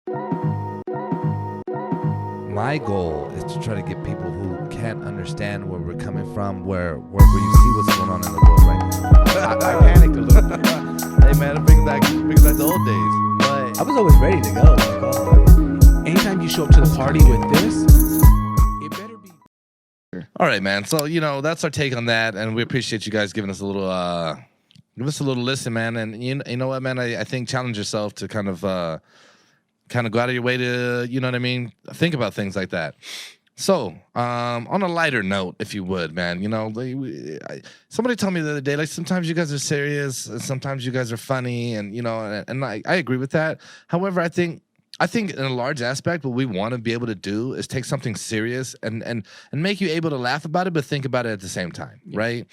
My goal is to try to get people who can't understand where we're coming from, where you see what's going on in the world right now. I panicked a little bit. Hey man, it brings back the old days. But I was always ready to go. Like, oh, anytime you show up to the party with this, it better be. All right, man. So that's our take on that, and we appreciate you guys giving us a little listen, man. And you know what, man? I think challenge yourself to kind of go out of your way to, you know what I mean, think about things like that. So, on a lighter note, if you would, man, somebody told me the other day, like, sometimes you guys are serious, and sometimes you guys are funny, and and I agree with that. However, I think in a large aspect, what we want to be able to do is take something serious and make you able to laugh about it, but think about it at the same time, right?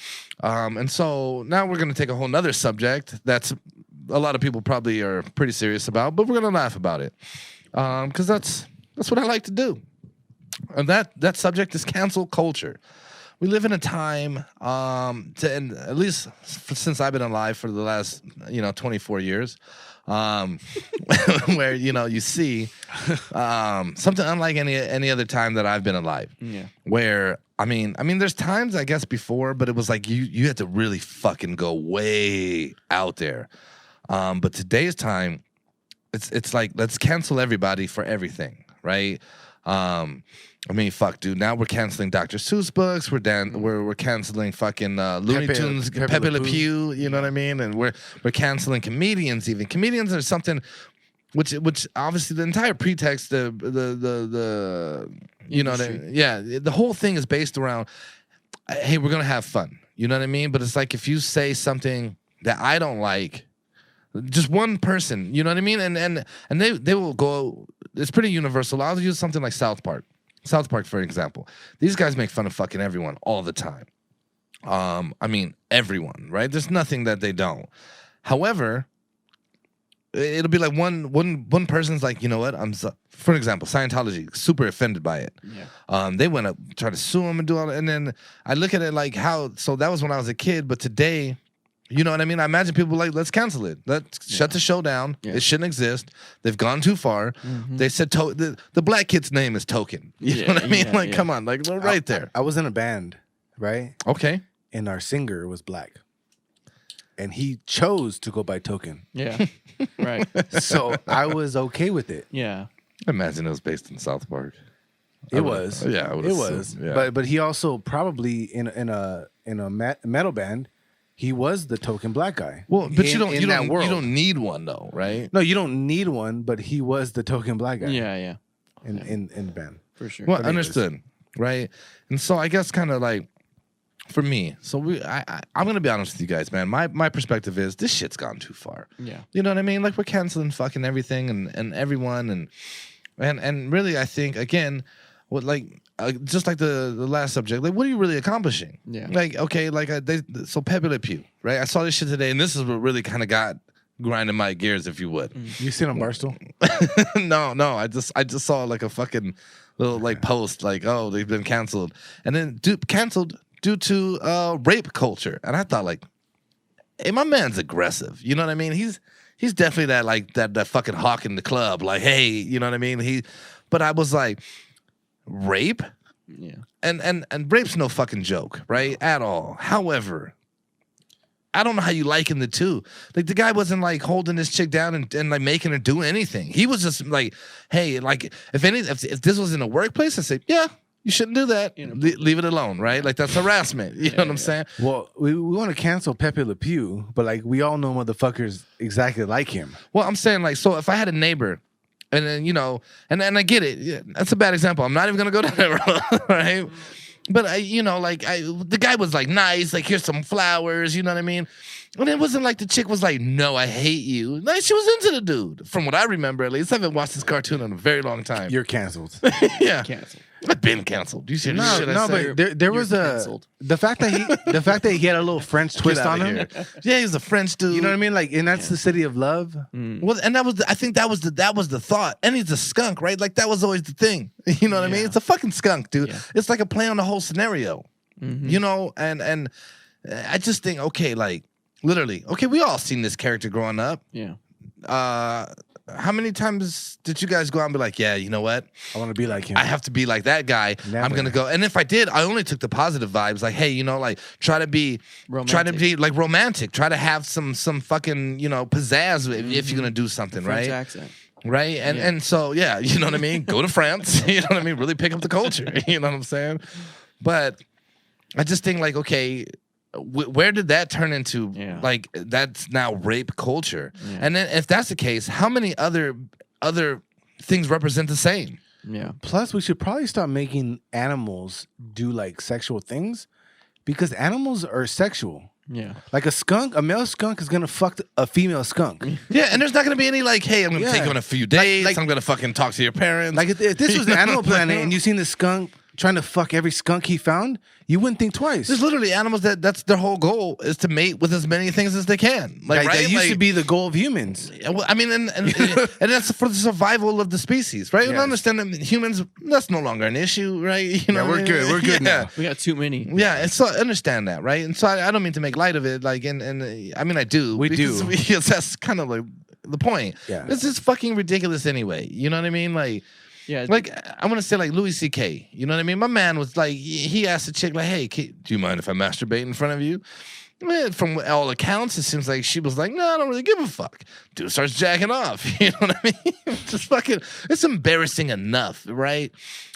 And so now we're going to take a whole nother subject that's a lot of people probably are pretty serious about, but we're going to laugh about it because that's what I like to do. And that subject is cancel culture. We live in a time, and at least since I've been alive for the last 24 years, where you see something unlike any other time that I've been alive. Yeah. Where I mean, there's times I guess before, but it was like you had to really fucking go way out there. But today's time, it's like let's cancel everybody for everything, right? I mean, fuck, dude. Now we're canceling Dr. Seuss books. We're canceling fucking Looney Tunes, Pepe Le Pew. You know what I mean? And we're canceling comedians. Even comedians are something, which obviously the entire pretext, the whole thing is based around, hey, we're gonna have fun. You know what I mean? But it's like if you say something that I don't like. Just one person, you know what I mean? And they will go, it's pretty universal. I'll use something like South Park. South Park, for example. These guys make fun of fucking everyone all the time. I mean, everyone, right? There's nothing that they don't. However, it'll be like one person's like, you know what? For example, Scientology, super offended by it. Yeah. They went up, try to sue them and do all that. And then I look at it like so that was when I was a kid, but today, you know what I mean? I imagine people like, let's cancel it. Let's shut the show down. Yeah. It shouldn't exist. They've gone too far. Mm-hmm. They said the black kid's name is Token. You know what I mean? Come on, like we're right there. I was in a band, right? Okay. And our singer was black. And he chose to go by Token. Yeah. Right. So I was okay with it. Yeah. I imagine it was based in South Park. It was. Yeah, it was. Yeah. But he also probably in a metal band, he was the token black guy. Well, but you don't need one though, right? No, you don't need one, but he was the token black guy. Yeah. In the band. For sure. Well, understood, right? And so I guess kind of like for me, so I'm gonna be honest with you guys, man. My perspective is this shit's gone too far. Yeah. You know what I mean? Like we're canceling fucking everything and everyone and really I think again, what like. Just like the last subject, like what are you really accomplishing? Yeah. Like okay, like so Pepe Le Pew, right? I saw this shit today, and this is what really kind of got grinding my gears, if you would. You seen on Barstool? No. I just saw like a fucking little like post, like oh they've been canceled, and then canceled due to rape culture, and I thought like, hey, my man's aggressive. You know what I mean? He's definitely that like that fucking hawk in the club, like hey, you know what I mean? But I was like. Rape? Yeah. And rape's no fucking joke, right? At all. However, I don't know how you liken the two. Like the guy wasn't like holding this chick down and like making her do anything. He was just like, hey, like if this was in a workplace, I'd say, yeah, you shouldn't do that. Leave it alone, right? Like that's harassment. You know what I'm saying? Well, we want to cancel Pepe Le Pew, but like we all know motherfuckers exactly like him. Well, I'm saying like, so if I had a neighbor and then, and I get it. Yeah, that's a bad example. I'm not even going to go down that road, right? But, the guy was, like, nice. Like, here's some flowers, you know what I mean? And it wasn't like the chick was like, no, I hate you. Like, she was into the dude. From what I remember, at least. I haven't watched this cartoon in a very long time. You're canceled. Yeah. Canceled. I've been canceled. You see no, shit I say? but there was the fact that he had a little French twist on him. Yeah, he's a French dude. You know what I mean? Like, and that's the city of love. Well, and I think that was the thought. And he's a skunk, right? Like that was always the thing. You know what I mean? It's a fucking skunk, dude. Yeah. It's like a play on the whole scenario. Mm-hmm. You know, and I just think, okay, like literally, okay, we all seen this character growing up. Yeah. how many times did you guys go out and be like, yeah, you know what? I want to be like him. I have to be like that guy. Never. I'm gonna go. And if I did, I only took the positive vibes. Like, hey, you know, like try to be like romantic. Try to have some fucking, you know, pizzazz if you're gonna do something, French right? accent. Right. And so yeah, you know what I mean? Go to France. You know what I mean? Really pick up the culture. You know what I'm saying? But I just think like, okay, where did that turn into? Yeah. Like that's now rape culture. Yeah. And then if that's the case, how many other things represent the same? Yeah. Plus, we should probably stop making animals do like sexual things because animals are sexual. Yeah. Like a male skunk is gonna fuck a female skunk. Yeah, and there's not gonna be any like, hey, I'm gonna take you on a few dates. Like- I'm gonna fucking talk to your parents. Like if this was Animal Planet and you seen the skunk trying to fuck every skunk he found, you wouldn't think twice. There's literally animals that's their whole goal is to mate with as many things as they can. Like, right? That used Like, to be the goal of humans. Well, I mean, and that's for the survival of the species, right? Yes. I understand that humans, that's no longer an issue, right? You know, Yeah, we're what I mean? good. We're good Yeah. now. We got too many. Yeah, and so I understand that, right? And so I don't mean to make light of it, like, and I mean I do. We because do. because that's kind of like the point. Yeah. This is fucking ridiculous anyway. You know what I mean? Yeah. Like I want to say like Louis C.K. You know what I mean? My man was like, he asked the chick like, "Hey, do you mind if I masturbate in front of you?" Man, from all accounts, it seems like she was like, "No, I don't really give a fuck." Dude starts jacking off. You know what I mean? Just fucking, it's embarrassing enough, right?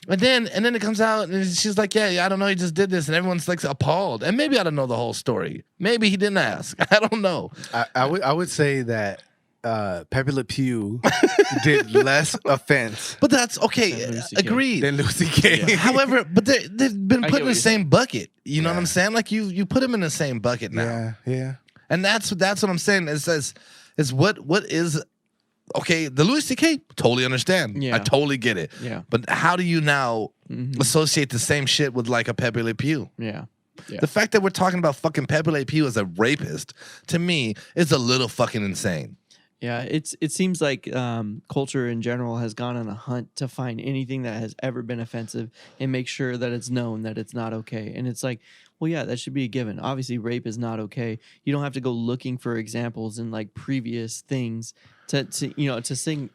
And then it comes out and she's like, "Yeah, I don't know, he just did this," and everyone's like appalled. And maybe I don't know the whole story. Maybe he didn't ask. I don't know. I would say that Pepe Le Pew did less offense But that's okay. Than Louis C.K. Agreed. than Lucy K. However, but they've been I put get in what the you're same bucket. You know what Yeah. I'm saying? Like you put them in the same bucket now. Yeah. And that's what I'm saying. Is what is okay, the Louis C.K. totally understand. Yeah. I totally get it. Yeah. But how do you now Mhm. associate the same shit with like a Pepe Le Pew? Yeah. Yeah. The fact that we're talking about fucking Pepe Le Pew as a rapist, to me, is a little fucking insane. Yeah, it seems like culture in general has gone on a hunt to find anything that has ever been offensive and make sure that it's known that it's not okay. And it's like, well, yeah, that should be a given. Obviously, rape is not okay. You don't have to go looking for examples in like previous things to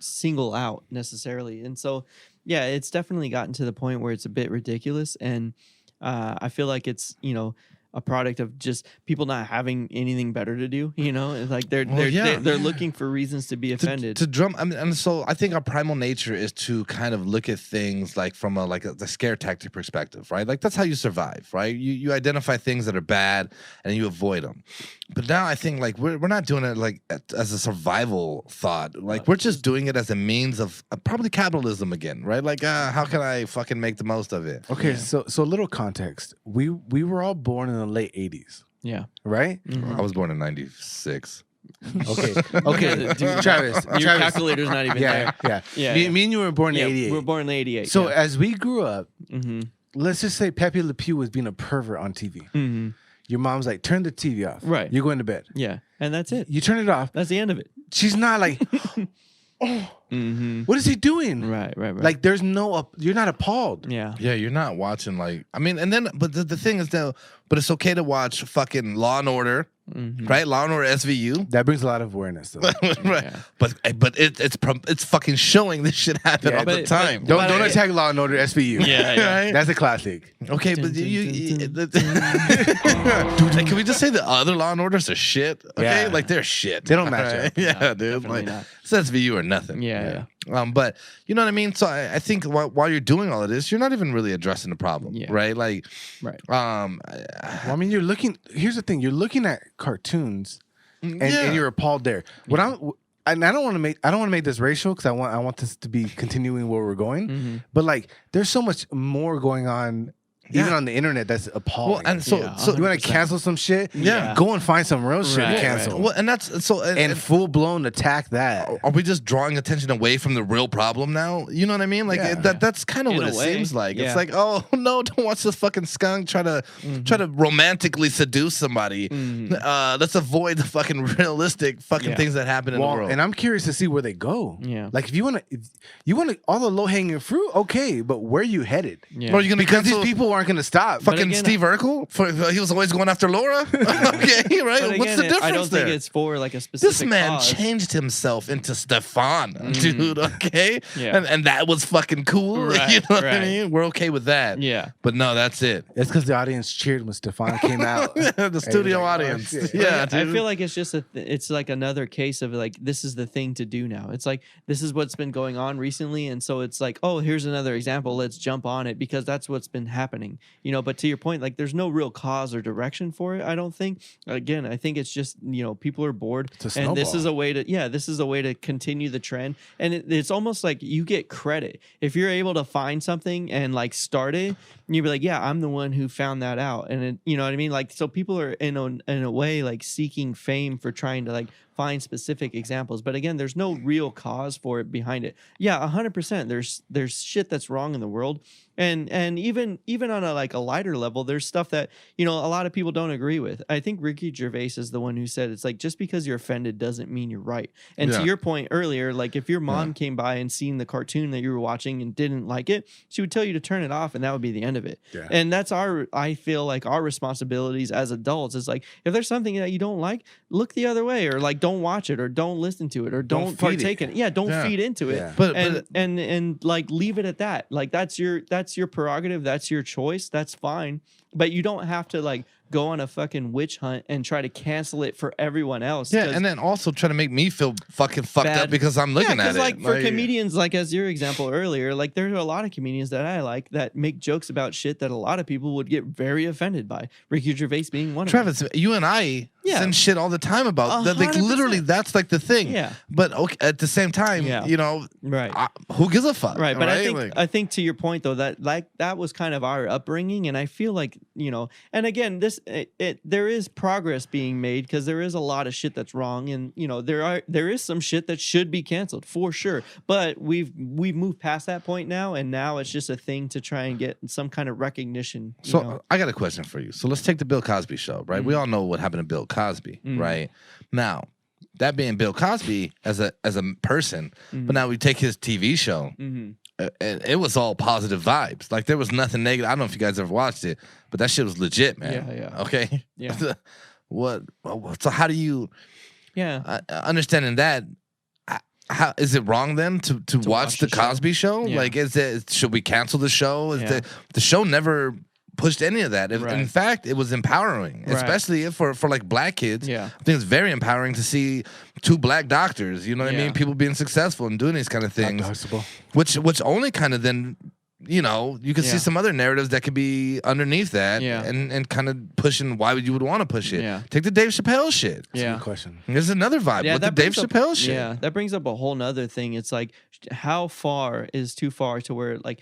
single out necessarily. And so, yeah, it's definitely gotten to the point where it's a bit ridiculous. And I feel like it's, a product of just people not having anything better to do, It's like they're looking for reasons to be offended. To drum, I mean, and so I think our primal nature is to kind of look at things like from the scare tactic perspective, right? Like that's how you survive, right? You identify things that are bad and you avoid them. But now I think like we're not doing it like as a survival thought. Like we're just doing it as a means of probably capitalism again, right? Like how can I fucking make the most of it? Okay, so a little context. We were all born in the late 80s, Yeah. right? I was born in '96. Okay. Dude, Travis. Your calculator's not even Yeah, there. yeah. Yeah, Me and you were born in Yeah, 88. we were born in 88. So as we grew up, mm-hmm. let's just say Pepe Le Pew was being a pervert on TV. Mm-hmm. Your mom's like, turn the TV off. Right. You're going to bed. Yeah. And that's it. You turn it off. That's the end of it. She's not like, Mm-hmm. what is he doing? Right. Like there's no, you're not appalled. Yeah. Yeah, you're not watching like but the thing is though, but it's okay to watch fucking Law and Order, right? Law and Order SVU. That brings a lot of awareness though. Right. Yeah. But it's fucking showing this shit happen Yeah, all the but- time. Don't attack Law and Order SVU. Yeah. Right? That's a classic. Okay, but Hey, can we just say the other Law and Orders are shit? Okay, Yeah. like they're shit. They don't match Alright? up. Yeah, No, dude. definitely Like, not. it's SVU or nothing. Yeah. But you know what I mean. So I think while you're doing all of this, you're not even really addressing the problem, Yeah. right? Like, Right. Well, I mean, here's the thing. You're looking at cartoons and you're appalled there. And I don't want to make this racial because I want this to be continuing where we're going. Mm-hmm. But like, there's so much more going on, even on the internet, that's appalling. Well, and so Yeah, so you want to 100%. cancel some shit? Yeah. Go and find some real shit Right, to cancel. well, and that's so And full blown attack that. are we just drawing attention away from the real problem now? You know what I mean? Like Yeah. that's kind of In what a it way, seems like. yeah. It's like, oh no, don't watch this fucking skunk try to romantically seduce somebody. Let's avoid the fucking realistic fucking Yeah. things that happen in the world. And I'm curious to see where they go. Yeah. Like if you want to all the low hanging fruit, okay, but where you headed? Yeah. Or are you gonna Because cancel? these people aren't going to stop. Fucking again, Steve Urkel, he was always going after Laura. Okay, right? But What's the again, difference I don't there? think it's for like a specific This man cause. changed himself into Stefan, dude. Okay, Yeah. and that was fucking cool. Right, You know what I right. mean? We're okay with that. Yeah. But no, that's it. It's because the audience cheered when Stefan came out. The studio like, oh, audience. shit. Yeah, I dude. feel like it's just it's like another case of like this is the thing to do now. It's like this is what's been going on recently, and so it's like, oh, here's another example. Let's jump on it because that's what's been happening. You know, but to your point, like there's no real cause or direction for it. I don't think. Again, I think it's just people are bored, It's a and this snowball. is a way to this is a way to continue the trend. And it's almost like you get credit if you're able to find something and like start it. And you'd be like, yeah, I'm the one who found that out, and you know what I mean. Like, so people are in a way like seeking fame for trying to like find specific examples, but again, there's no real cause for it behind it. Yeah, 100%. There's shit that's wrong in the world, and even on a like a lighter level, there's stuff that a lot of people don't agree with. I think Ricky Gervais is the one who said it's like just because you're offended doesn't mean you're right. And Yeah. to your point earlier, like if your mom came by and seen the cartoon that you were watching and didn't like it, she would tell you to turn it off, and that would be the end of it. Yeah. And that's I feel like our responsibilities as adults is like if there's something that you don't like, look the other way, or like don't watch it, or don't listen to it, or don't feed it. partake in it. Yeah, don't Yeah. feed into it. Yeah. But And like leave it at that. Like that's your prerogative, that's your choice, that's fine. But you don't have to like go on a fucking witch hunt and try to cancel it for everyone else. yeah, 'cause- and then also try to make me feel fucking fucked Bad. up because I'm looking at it. like for comedians, like as your example earlier, like there are a lot of comedians that I like that make jokes about shit that a lot of people would get very offended by. Ricky Gervais being one of them. Travis, you and I Yeah. send shit all the time about that. Like 100%. literally, that's like the thing. Yeah. But okay, at the same time, Yeah. Right. who gives a fuck? Right, but Like, I think to your point though that like that was kind of our upbringing, and I feel like and again there is progress being made because there is a lot of shit that's wrong, and there is some shit that should be canceled for sure, but we've moved past that point now, and now it's just a thing to try and get some kind of recognition. you So know? I got a question for you. So let's take the Bill Cosby show, right? We all know what happened to Bill Cosby, right? Now, that being Bill Cosby as a person, but now we take his TV show. And it was all positive vibes. Like there was nothing negative. I don't know if you guys ever watched it, but that shit was legit, man. Yeah. Okay. Yeah. What? So how do you? Yeah. Understanding that, how is it wrong then to watch watch the the show? Cosby show? Yeah. Like, should we cancel the show? Yeah. The show never pushed any of that. Right. In fact, it was empowering, Right. especially for like black kids. Yeah. I think it's very empowering to see two black doctors. You know what I Yeah. mean? People being successful and doing these kind of things, Possible. which only kind of then. You can see Yeah. some other narratives that could be underneath that, Yeah. and kind of pushing why you would want to push it. Yeah. Take the Dave Chappelle shit. Yeah. Good question. There's another vibe with the Dave brings up- Chappelle shit. Yeah, that brings up a whole nother thing. It's like, how far is too far to where, like,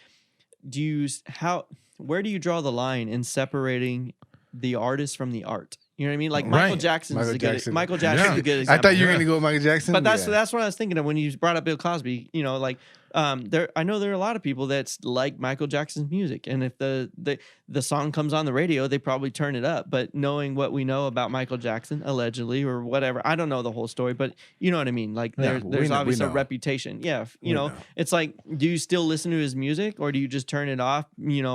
where do you draw the line in separating the artist from the art? You know what I mean? Like Michael Right. Jackson's Michael a good Jackson. Michael Jackson's Yeah. a good I example. thought you were going to go with Michael Jackson. But that's Yeah. what I was thinking of when you brought up Bill Cosby. Like I know there are a lot of people that's like Michael Jackson's music, and if the song comes on the radio, they probably turn it up. But knowing what we know about Michael Jackson, allegedly or whatever, I don't know the whole story, but you know what I mean. Like Yeah, there's we obviously a know. reputation. Yeah, We know. it's like, do you still listen to his music, or do you just turn it off?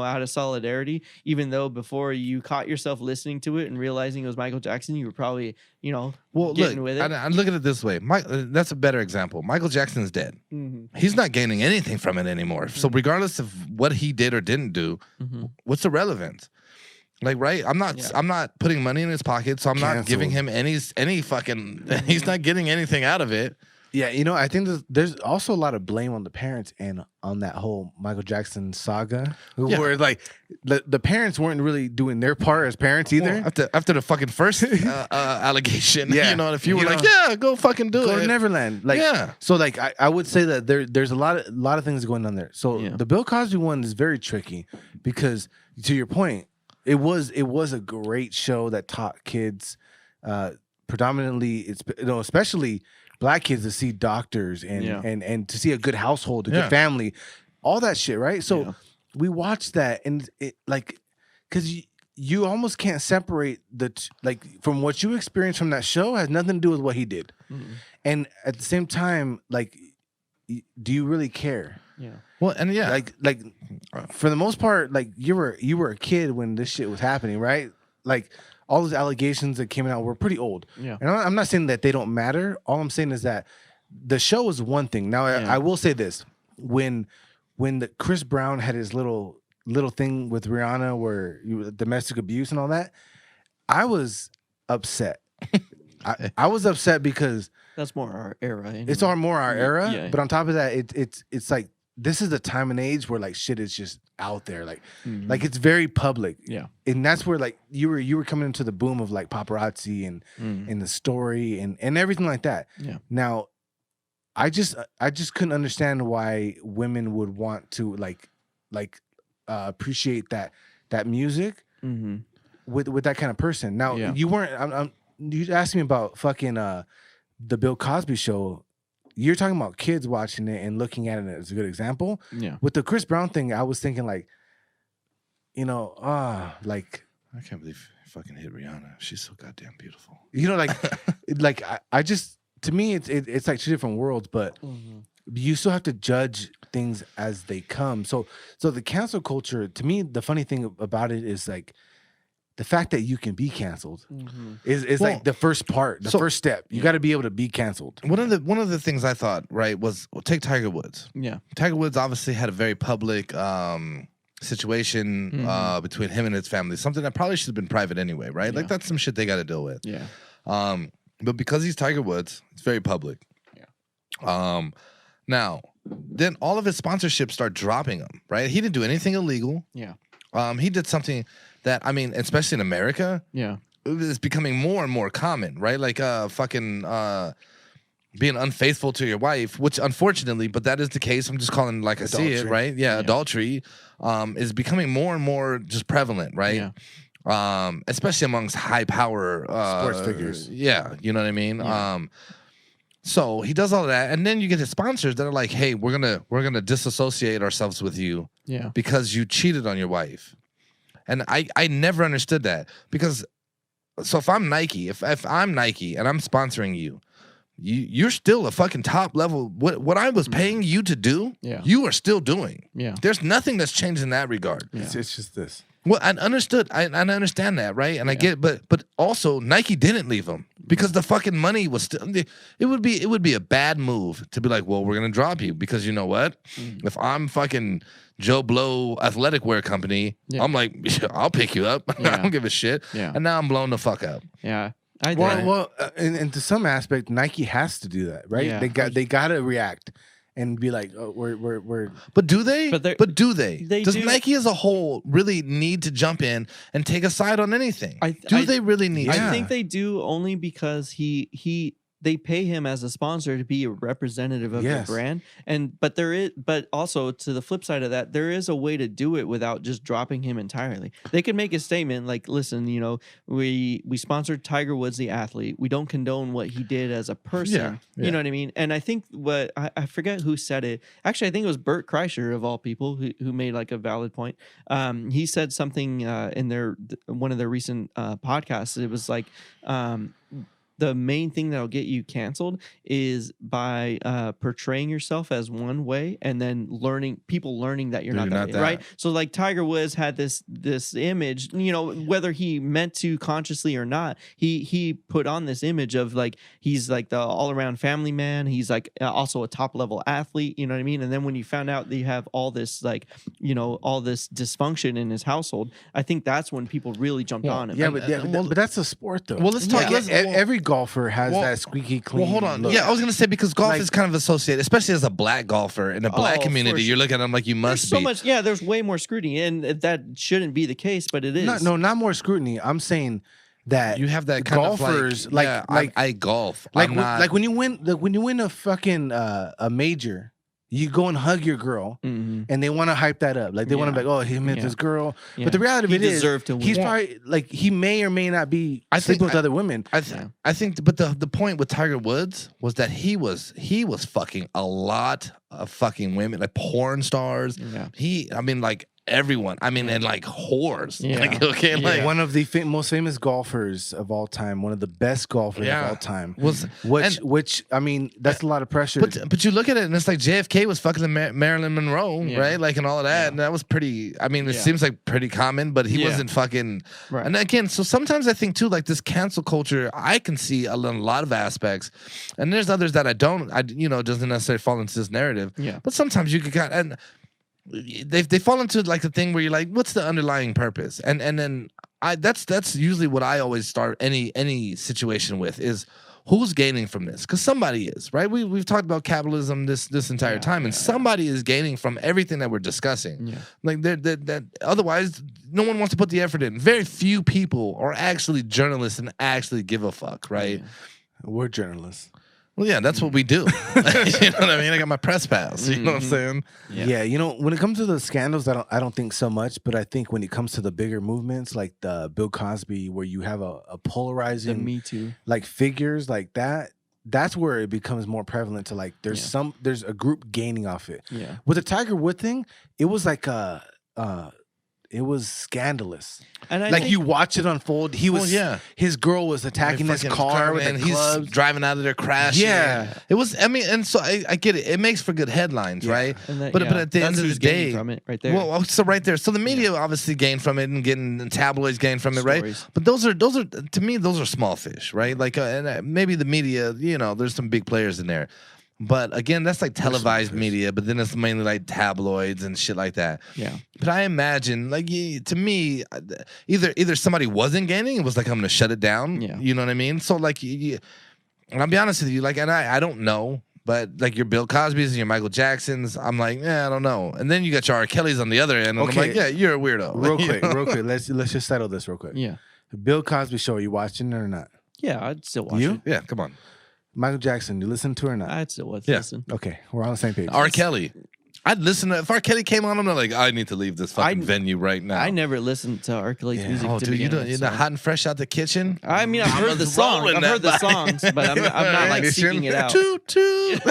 Out of solidarity, even though before you caught yourself listening to it and realizing it was Michael Jackson, you were probably Well, getting look, with it. I look at it this way. That's a better example. Michael Jackson's dead. Mhm. He's not gaining anything from it anymore. So regardless of what he did or didn't do, Mhm. what's the relevance? Like, right? I'm not putting money in his pocket, so I'm not Canceled. giving him any fucking. He's not getting anything out of it. Yeah, I think there's also a lot of blame on the parents and on that whole Michael Jackson saga, Yeah. where like the parents weren't really doing their part as parents either. Well, after the fucking first allegation, Yeah. if you were You like, know, yeah, go fucking do Go it. to Neverland, like Yeah. So, like I would say that there's a lot of things going on there. So Yeah. the Bill Cosby one is very tricky because, to your point, it was a great show that taught kids, predominantly especially black kids, to see doctors and Yeah. and to see a good household, a Yeah. good family, all that shit, right? So Yeah. we watched that, and it like because you almost can't separate like from what you experienced from that show has nothing to do with what he did. Mhm. And at the same time, like, do you really care? Yeah. Well, and yeah, Like for the most part, like you were a kid when this shit was happening, right? Like all those allegations that came out were pretty old. Yeah. And I'm not saying that they don't matter. All I'm saying is that the show is one thing. Now Yeah. I will say this: when the Chris Brown had his little thing with Rihanna, where domestic abuse and all that, I was upset. I was upset because That's more our era. Anyway. it's more our era. Yeah. But on top of that, it's like this is the time and age where like shit is just out there, like it's very public. Yeah. And that's where like you were coming into the boom of like paparazzi and the story and everything like that. Yeah. Now, I just couldn't understand why women would want to like appreciate that music with that kind of person. Now you weren't. You asked me about fucking the Bill Cosby show. You're talking about kids watching it and looking at it as a good example. Yeah. With the Chris Brown thing, I was thinking like, like I can't believe you fucking hit Rihanna. She's so goddamn beautiful. like I just, to me it's like two different worlds, but you still have to judge things as they come. So the cancel culture, to me, the funny thing about it is like the fact that you can be canceled is like the first part, the first step. You got to be able to be canceled. One of the things I thought, right, was take Tiger Woods. Yeah. Tiger Woods obviously had a very public situation between him and his family, something that probably should have been private anyway, right? Like that's some shit they got to deal with. Yeah. But because he's Tiger Woods, it's very public. Yeah. Now, then all of his sponsorships start dropping him, right? He didn't do anything illegal. Yeah. He did something that, I mean, especially in America, Yeah. it's becoming more and more common, right? Like fucking being unfaithful to your wife, which unfortunately, but that is the case. I'm just calling like I see it, right? Yeah, adultery is becoming more and more just prevalent, right? Yeah. Especially amongst high power sports figures. Yeah, you know what I mean? Yeah. So he does all of that, and then you get his sponsors that are like, "Hey, we're gonna disassociate ourselves with you, because you cheated on your wife." And I never understood that, because so if I'm Nike, if I'm Nike and I'm sponsoring you, you're still a fucking top level. What I was paying you to do, you are still doing. Yeah, there's nothing that's changed in that regard. Yeah. It's just this. Well, I understood. I understand that, right? And I get, but also Nike didn't leave him because the fucking money was still. It would be a bad move to be like, well, we're gonna drop you because you know what? If I'm fucking Joe Blow athletic wear company, I'm like, I'll pick you up. I don't give a shit. Yeah. And now I'm blown the fuck up. Yeah. And to some aspect, Nike has to do that, right? Yeah. They got to react and be like, oh, we're. But do they? But do they? Does do. Nike as a whole really need to jump in and take a side on anything? Do they really need? I think they do, only because they pay him as a sponsor to be a representative of the brand. But also to the flip side of that, there is a way to do it without just dropping him entirely. They could make a statement like, listen, we sponsored Tiger Woods, the athlete. We don't condone what he did as a person. You know what I mean? And I think I forget who said it. Actually, I think it was Bert Kreischer of all people who made like a valid point. He said something in one of their recent podcasts. It was like, the main thing that'll get you canceled is by portraying yourself as one way and then people learning that you're not that, right? So like Tiger Woods had this image, whether he meant to consciously or not, he put on this image of like, he's like the all around family man. He's like also a top level athlete, you know what I mean? And then when you found out that you have all this like, all this dysfunction in his household, I think that's when people really jumped on him. Yeah, but that's a sport though. Well, let's talk. Every golfer has that squeaky clean. Well, hold on. Look. Yeah, I was gonna say, because golf is kind of associated, especially as a black golfer in a black community. You're looking at them like you must be. So much. Yeah, there's way more scrutiny, and that shouldn't be the case, but it is. Not more scrutiny. I'm saying that you have that kind golfers of like I golf. Like when you win a fucking a major. You go and hug your girl, and they want to hype that up. Like they want to be like, oh, he met this girl. Yeah. But the reality of it is, he's probably like, he may or may not be sleeping with other women. I think, but the point with Tiger Woods was that he was fucking a lot of fucking women, like porn stars. Yeah. everyone. I mean, and like whores. Yeah. Like, okay, Yeah. like One of the most famous golfers of all time, one of the best golfers of all time. Which I mean, that's a lot of pressure. But you look at it and it's like JFK was fucking the Marilyn Monroe, Yeah. right? Like and all of that, and that was pretty. I mean, it seems like pretty common, but he wasn't fucking. Right. And again, so sometimes I think too, like this cancel culture, I can see a lot of aspects, and there's others that I don't. Doesn't necessarily fall into this narrative. Yeah. But sometimes you could kind and they fall into like the thing where you're like, what's the underlying purpose? And then that's usually what I always start any situation with is who's gaining from this? Because somebody is, right? We've talked about capitalism this entire time, and somebody is gaining from everything that we're discussing. Yeah. Like that otherwise no one wants to put the effort in. Very few people are actually journalists and actually give a fuck, right? Yeah. We're journalists. Well, yeah, that's what we do. You know what I mean? I got my press pass. You know what I'm saying? Yeah, when it comes to the scandals, I don't think so much. But I think when it comes to the bigger movements, like the Bill Cosby, where you have a polarizing, The Me Too, like figures like that, that's where it becomes more prevalent to like there's a group gaining off it. Yeah. With the Tiger Wood thing, it was like it was scandalous. And I like think, you watch it unfold. He was, his girl was attacking his car with the clubs. He's driving out of there crashing. Yeah, it was. I mean, and so I get it. It makes for good headlines, right? But at the end of the day, from it right there. Well, so right there. So the media obviously gained from it, and getting tabloids gained from it, Stories. right? But those are to me those are small fish, right? Like maybe the media, there's some big players in there. But again, that's like televised media, but then it's mainly like tabloids and shit like that. Yeah. But I imagine, like, to me, either somebody wasn't gaining and was like, I'm going to shut it down. Yeah. You know what I mean? So, like, and I'll be honest with you, like, and I don't know, but like your Bill Cosby's and your Michael Jacksons, I'm like, I don't know. And then you got your R. Kelly's on the other end, and I'm like, yeah, you're a weirdo. Real quick, let's just settle this real quick. Yeah. The Bill Cosby show, are you watching it or not? Yeah, I'd still watch You? it. Yeah, come on. Michael Jackson, you listen to it or not? I'd still watch Yeah. listen. Okay, we're on the same page. R. Kelly. I'd listen to if R. Kelly came on. I'm not like I need to leave this fucking venue right now. I never listened to R. Kelly's music. Oh, to dude, begin with, you're so. not hot and fresh out the kitchen. I mean, I've heard the song. I've heard the songs, but I'm not like seeking it out. Toot toot.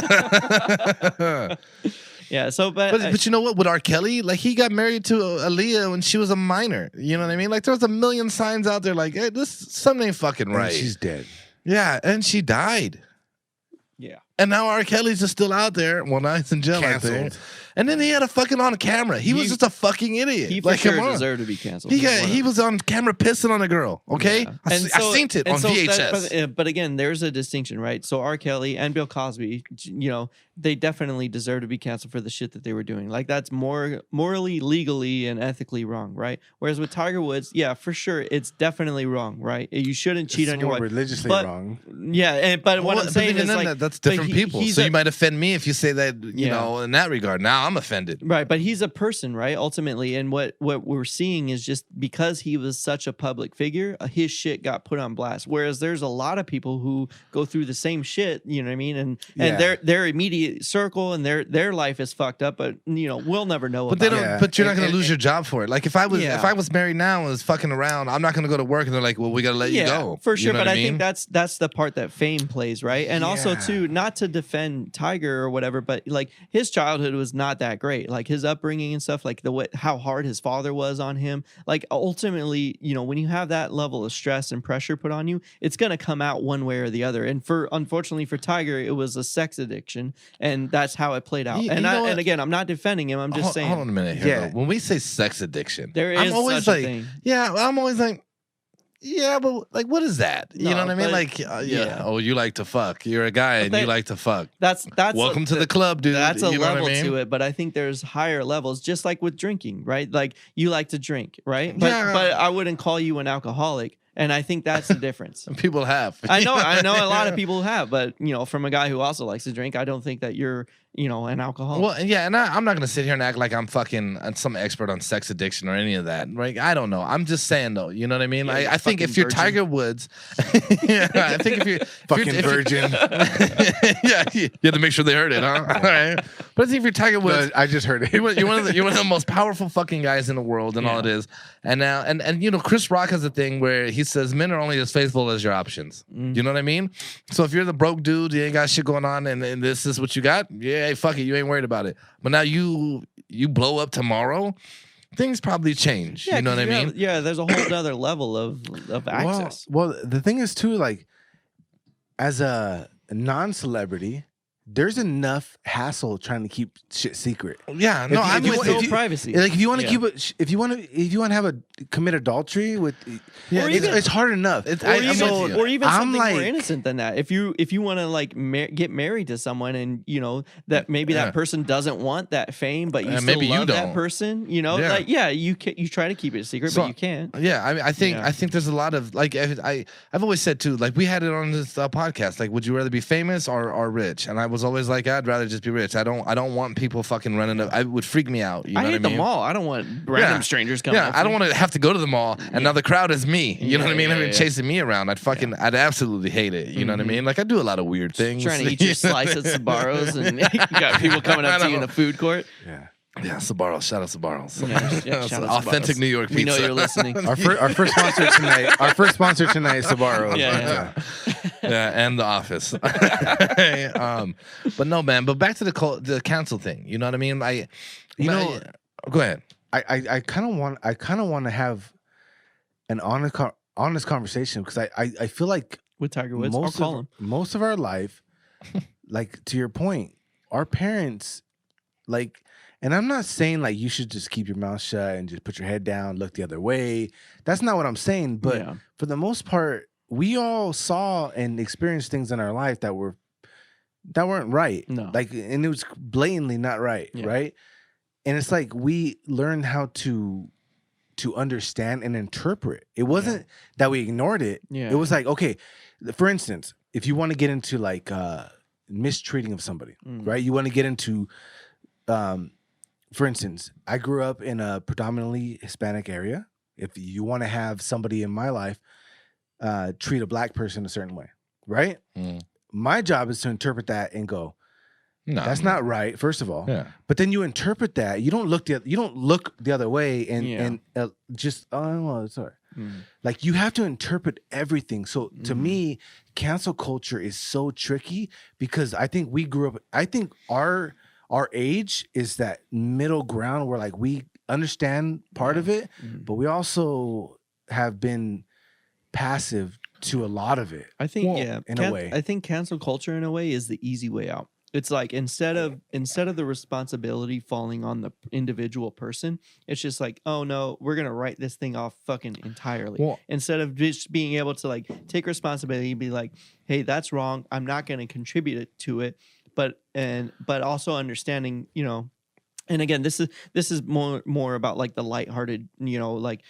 Yeah. So, But you know what? With R. Kelly, like he got married to Aaliyah when she was a minor. You know what I mean? Like there's a million signs out there like, hey, this something ain't fucking right. And she's dead. Yeah, and she died. yeah. And now R. Kelly's just still out there. Well, now he's in jail, I think. Canceled. And then he had a fucking on camera. He was just a fucking idiot. He for like, sure come on. deserved to be canceled. He was on camera pissing on a girl. Okay, Yeah. I seen it on VHS. But again, there's a distinction, right? So R. Kelly and Bill Cosby, they definitely deserve to be canceled for the shit that they were doing. Like that's morally, legally, and ethically wrong, right? Whereas with Tiger Woods, yeah, for sure, it's definitely wrong, right? You shouldn't cheat on your wife. Religiously wrong. Yeah, but what I'm saying is like that's different people. So you might offend me if you say that, in that regard. Now I'm offended. Right, but he's a person, right? Ultimately, and what we're seeing is just because he was such a public figure, his shit got put on blast. Whereas there's a lot of people who go through the same shit, you know what I mean? And their immediate circle and their life is fucked up, but we'll never know. But about they don't. it. But you're not gonna lose your job for it. Like if I was married now and was fucking around, I'm not gonna go to work and they're like, well, we gotta let you go for sure. You know but what I mean? think that's the part that fame plays, right? And also too, not to defend Tiger or whatever, but like his childhood was not that great. Like his upbringing and stuff, like how hard his father was on him. Like ultimately, when you have that level of stress and pressure put on you, it's gonna come out one way or the other. And unfortunately for Tiger, it was a sex addiction, and that's how it played out. And again, I'm not defending him. I'm just saying. Hold on a minute here. Though. When we say sex addiction, there is I'm always such like, a thing. yeah, I'm always like. Yeah, but like, what is that? You No, know what I mean? but- Like, yeah. Oh, you like to fuck. You're a guy and you like to fuck. That's Welcome to the club, dude. That's a You know what I level mean? to it, but I think there's higher levels, just like with drinking, right? Like you like to drink, right? But Yeah. but I wouldn't call you an alcoholic, and I think that's the difference. People have. I know a lot of people have, but from a guy who also likes to drink, I don't think that you're an alcoholic. Well, yeah, and I'm not gonna sit here and act like I'm fucking some expert on sex addiction or any of that, right? I don't know. I'm just saying though, you know what I mean? Yeah, I think if you're virgin. Tiger Woods, yeah, I think if you're Fucking virgin. yeah, you have to make sure they heard it, huh? All right. But I think if you're Tiger Woods, I just heard it. you're one of the most powerful fucking guys in the world, and all it is. And now, and Chris Rock has a thing where he says men are only as faithful as your options. You know what I mean? So if you're the broke dude, you ain't got shit going on, and this is what you got. Yeah, hey, fuck it, you ain't worried about it. But now you blow up tomorrow. things probably change. You know what I mean? Yeah, there's a whole other level of access. Well, the thing is too, like, as a non-celebrity, there's enough hassle trying to keep shit secret. Yeah, no, I'm with you. Privacy. Like, if you want to keep it, if you want to have commit adultray with, it's hard enough. Or even something more innocent than that. If you want to like get married to someone, and you know that maybe that person doesn't want that fame, but you still love that person. You know, like you try to keep it a secret, but you can't. Yeah, I mean, I think there's a lot of like I've always said too. Like we had it on this podcast. Like, would you rather be famous or rich? And I was always like, I'd rather just be rich. I don't want people fucking running up. It would freak me out. You know I hate what I mean? the mall. I don't want random strangers coming. Yeah, I don't want to have to go to the mall and now the crowd is me. You know what I mean? I mean, chasing me around. I'd absolutely hate it. You know what I mean? Like I do a lot of weird things. Trying to eat your slice at Sbarro's, and you got people coming up to you in the food court. Yeah, Sbarro's. Shout out Sbarro's. Shout out authentic Sbarro's. New York pizza. We know you're listening. Our first sponsor tonight. Our first sponsor tonight is Sbarro's. Yeah. And The Office. But no, man. But back to the cancel thing. You know what I mean? Go ahead. I kind of want to have an honest conversation, because I feel like With Tiger Woods, I'll call him. Most of our life, like to your point, our parents, like, and I'm not saying like you should just keep your mouth shut and just put your head down, look the other way. That's not what I'm saying. But for the most part, we all saw and experienced things in our life that weren't right. No. Like, and it was blatantly not right. Right. And it's like we learned how to understand and interpret. It wasn't that we ignored it. It was like, okay, for instance, if you want to get into like mistreating of somebody, right? You want to get into, for instance, I grew up in a predominantly Hispanic area. If you want to have somebody in my life treat a black person a certain way, right? My job is to interpret that and go, no, that's not right. First of all, but then you interpret that. You don't look the other way and just well, it's all right. Like you have to interpret everything. So to me, cancel culture is so tricky, because I think we grew up. I think our age is that middle ground where like we understand part of it, but we also have been passive to a lot of it. I think in a way. I think cancel culture in a way is the easy way out. It's like instead of the responsibility falling on the individual person, it's just like, oh no, we're gonna write this thing off fucking entirely. Instead of just being able to like take responsibility and be like, hey, that's wrong. I'm not gonna contribute to it, but also understanding, you know. And again, this is more about like the lighthearted, you know, like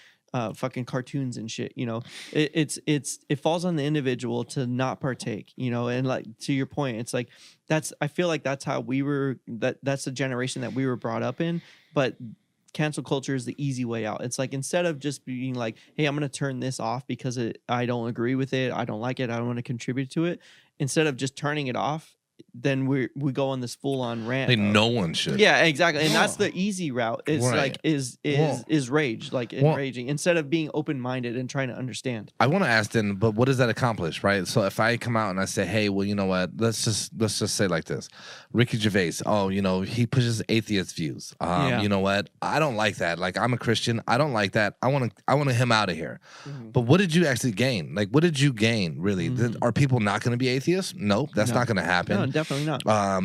fucking cartoons and shit, you know. It falls on the individual to not partake, you know. And like to your point, it's like I feel like that's how we were, that's the generation that we were brought up in. But cancel culture is the easy way out. It's like instead of just being like, hey, I'm gonna turn this off because I don't agree with it, I don't like it, I don't want to contribute to it, instead of just turning it off, then we go on this full on rant. Like no one should. Yeah, exactly. And that's the easy route. It's like is rage, like enraging, instead of being open minded and trying to understand. I want to ask then, but what does that accomplish, right? So if I come out and I say, hey, well, you know what? Let's just say like this. Ricky Gervais, you know, he pushes atheist views. You know what? I don't like that. Like I'm a Christian. I don't like that. I want him out of here. But what did you actually gain? Like what did you gain really? Are people not going to be atheists? Nope, that's not going to happen. No, definitely not.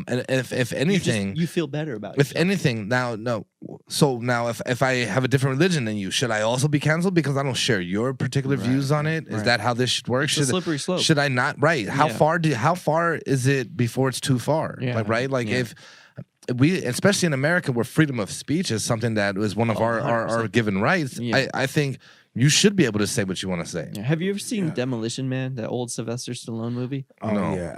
And if anything, you feel better about it. If anything, now if I have a different religion than you, should I also be canceled because I don't share your particular views on it? Is that how this should work? It's a slippery slope. Should I not? Right. How far is it before it's too far? Like, right? Like if we, especially in America, where freedom of speech is something that is one of our given rights, I think you should be able to say what you want to say. Have you ever seen Demolition Man, that old Sylvester Stallone movie? Oh no.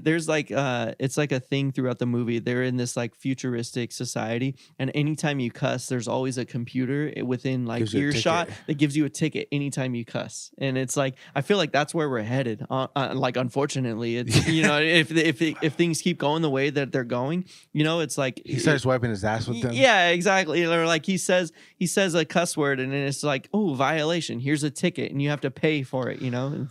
There's like it's like a thing throughout the movie. They're in this like futuristic society, and anytime you cuss, there's always a computer within like earshot that gives you a ticket anytime you cuss. And it's like, I feel like that's where we're headed. Like unfortunately, it's, you know, if things keep going the way that they're going, you know, it's like he starts wiping his ass with them. Yeah, exactly. Or like he says a cuss word, and then it's like, oh, violation, here's a ticket, and you have to pay for it, you know.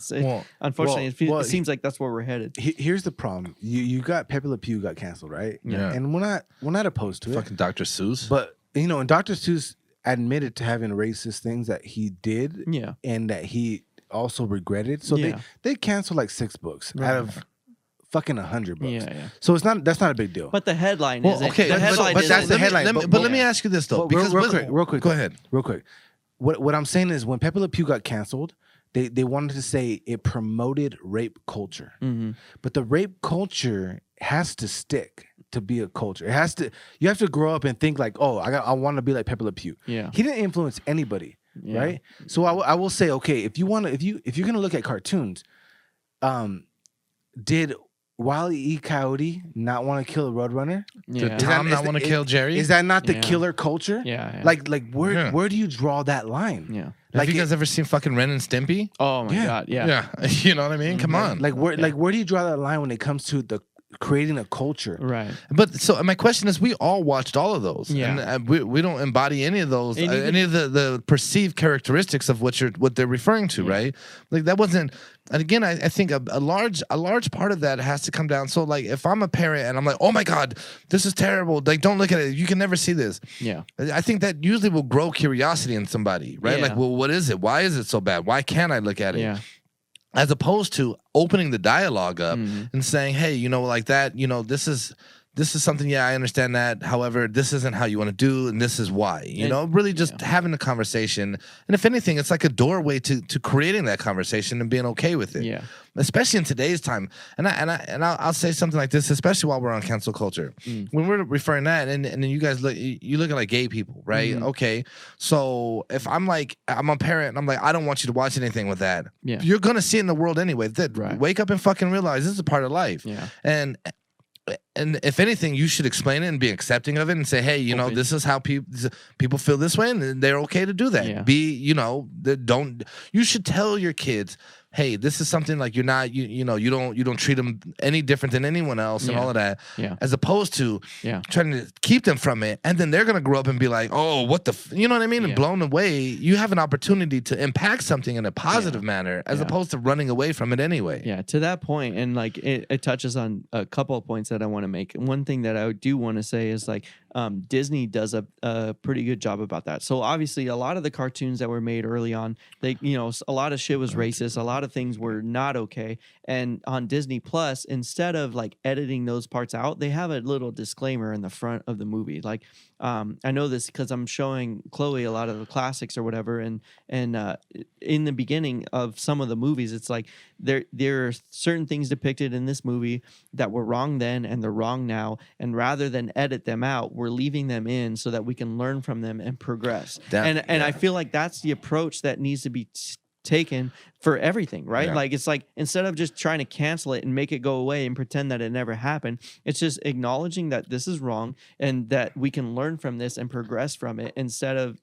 Unfortunately, it seems like that's where we're headed. Here's the problem. You got Pepe Le Pew got canceled, right? Yeah. And we're not opposed to it. Fucking Dr. Seuss. But you know, and Dr. Seuss, admitted to having racist things that he did, Yeah. and that he also regretted. So they canceled like 6 books out of fucking 100 books. Yeah. So that's not a big deal. But the headline Well, isn't. okay, the but- headline but that's isn't- the headline. Let me ask you this though, Well, because real quick. Go ahead. Real quick. What I'm saying is when Pepe Le Pew got canceled, they wanted to say it promoted rape culture. Mhm. But the rape culture has to stick to be a culture. It has to. You have to grow up and think like, oh, I want to be like Pepe Le Pew. Yeah. He didn't influence anybody, Yeah. right? So I will say, okay, if you're gonna look at cartoons, did Wile E. Coyote not want to kill a Roadrunner? Yeah. Did Tom not want to kill Jerry? Is that not the Yeah. killer culture? Yeah. Like where do you draw that line? Yeah. Have you guys ever seen fucking Ren and Stimpy? Oh my Yeah. God. Yeah. Yeah. You know what I mean? Come on. Like where do you draw that line when it comes to the creating a culture? Right. But so my question is, we all watched all of those, Yeah. and we don't embody any of those, And even- any of the perceived characteristics of what they're referring to, right? Like that wasn't. And again, I think a large part of that has to come down. So like, if I'm a parent and I'm like, oh my God, this is terrible. Like, don't look at it. You can never see this. Yeah. I think that usually will grow curiosity in somebody, right? Yeah. Like, well, what is it? Why is it so bad? Why can't I look at it? Yeah. As opposed to opening the dialogue up Mhm. and saying, hey, like that, this is something, I understand that. However, this isn't how you want to do, and this is why. Really just having a conversation. And if anything, it's like a doorway to creating that conversation and being okay with it. Yeah. Especially in today's time. And I'll say something like this, especially while we're on cancel culture. When we're referring that, and then you guys look at like gay people, right? Okay. So if I'm a parent and I'm like, I don't want you to watch anything with that. Yeah. You're gonna see it in the world anyway. Right. Wake up and fucking realize this is a part of life. Yeah. And if anything, you should explain it and be accepting of it and say, hey, this is how people feel this way, and they're okay to do that. Yeah. You should tell your kids, hey, this is something like you don't treat them any different than anyone else and Yeah. all of that. Yeah. As opposed to Yeah. trying to keep them from it, and then they're gonna grow up and be like, oh, what the, you know what I mean, and Yeah. blown away. You have an opportunity to impact something in a positive manner, as Yeah. opposed to running away from it anyway. Yeah, to that point, and like it touches on a couple of points that I want to make. One thing that I do want to say is like Disney does a pretty good job about that. So obviously, a lot of the cartoons that were made early on, a lot of shit was racist. A lot of things were not okay. And on Disney Plus, instead of like editing those parts out, they have a little disclaimer in the front of the movie. Like I know this because I'm showing Chloe a lot of the classics or whatever, and in the beginning of some of the movies, it's like there are certain things depicted in this movie that were wrong then and they're wrong now, and rather than edit them out, we're leaving them in so that we can learn from them and progress. And I feel like that's the approach that needs to be taken for everything, right? Yeah. Like it's like instead of just trying to cancel it and make it go away and pretend that it never happened, it's just acknowledging that this is wrong and that we can learn from this and progress from it instead of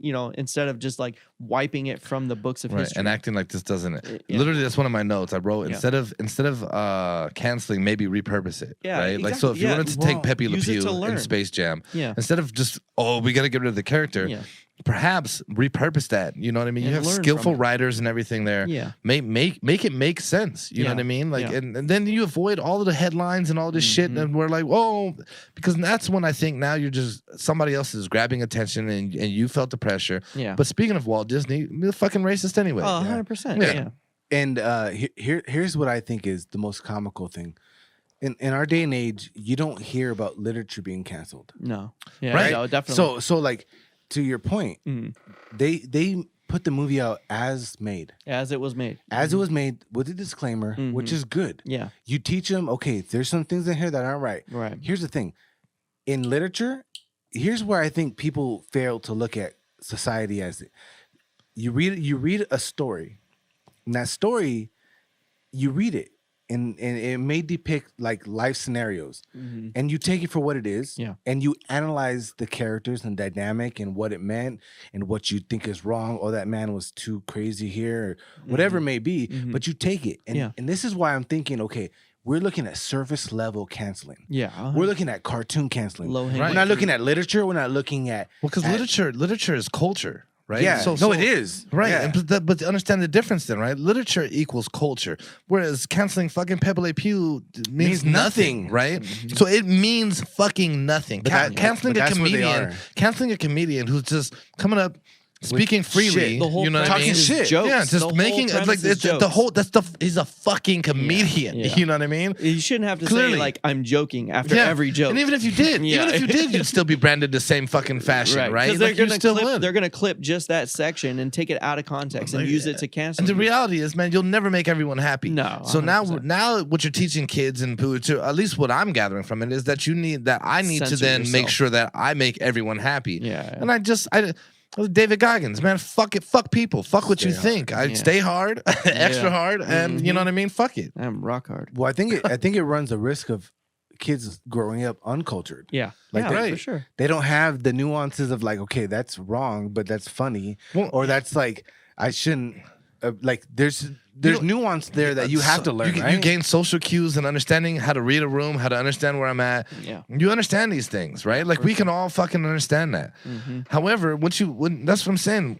just like wiping it from the books of history and acting like this doesn't. Yeah. Literally, that's one of my notes. I wrote Yeah. instead of canceling, maybe repurpose it. Yeah, right. Like so, if you wanted to take Pepe Le use it to Pew learn. in Space Jam, Yeah. instead of just we got to get rid of the character. Yeah. Perhaps repurpose that. You know what I mean? You And have learn from skillful it. writers and everything there. Yeah. Make it make sense. You know Yeah. what I mean? Like, Yeah. and then you avoid all of the headlines and all this shit, and we're like, whoa, because that's when I think now you're just somebody else is grabbing attention, and you felt the pressure. Yeah. But speaking of Walt Disney, you're fucking racist anyway. Oh, 100%. Yeah. Yeah. And here's what I think is the most comical thing. In our day and age, you don't hear about literature being canceled. No. Yeah. Right. No, definitely. So like to your point, Mm. they put the movie out as made. As it was made. As it was made with a disclaimer, which is good. Yeah. You teach them, okay, there's some things in here that aren't right. Right. Here's the thing. In literature, here's where I think people fail to look at society as it. You read a story, and that story, you read it, and it may depict like life scenarios, and you take it for what it is, Yeah. and you analyze the characters and dynamic and what it meant and what you think is wrong. Oh, that man was too crazy here, or whatever it may be. But you take it, and Yeah. and this is why I'm thinking, okay, we're looking at surface level canceling. Yeah. We're looking at cartoon canceling. Low-hanging We're not looking at literature. We're not looking at Well, because literature is culture. right? Yeah, it is. Right, Yeah. and but to understand the difference then, right? Literature equals culture, whereas canceling fucking Pepe Le Pew means nothing, right? So it means fucking nothing. Canceling a comedian who's just coming up speaking freely, shit. The whole you know what I premise mean? is Shit. jokes. Yeah, The just whole making it like premise is the jokes. whole. He's a fucking comedian. Yeah. You know what I mean? You shouldn't have to Clearly. say like I'm joking after every joke. And even if you did, you'd still be branded the same fucking fashion, right? Because Like, they're gonna clip just that section and take it out of context and use it to cancel. And the you. reality is, man, you'll never make everyone happy. No, So 100%. now what you're teaching kids and at least what I'm gathering from it is that I need to Censor then make yourself. sure that I make everyone happy. Yeah. And David Goggins, man, fuck it, fuck people, fuck what you think. I stay hard, extra hard, and you know what I mean. Fuck it. I'm rock hard. Well, I think it runs a risk of kids growing up uncultured. Yeah, Like yeah, they- for sure. They don't have the nuances of like, okay, that's wrong, but that's funny, Well- or that's like I shouldn't. Like there's nuance there that you have to learn. You right? gain social cues and understanding how to read a room, how to understand where I'm at. Yeah. You understand these things, right? Like we can all fucking understand that. However, that's what I'm saying.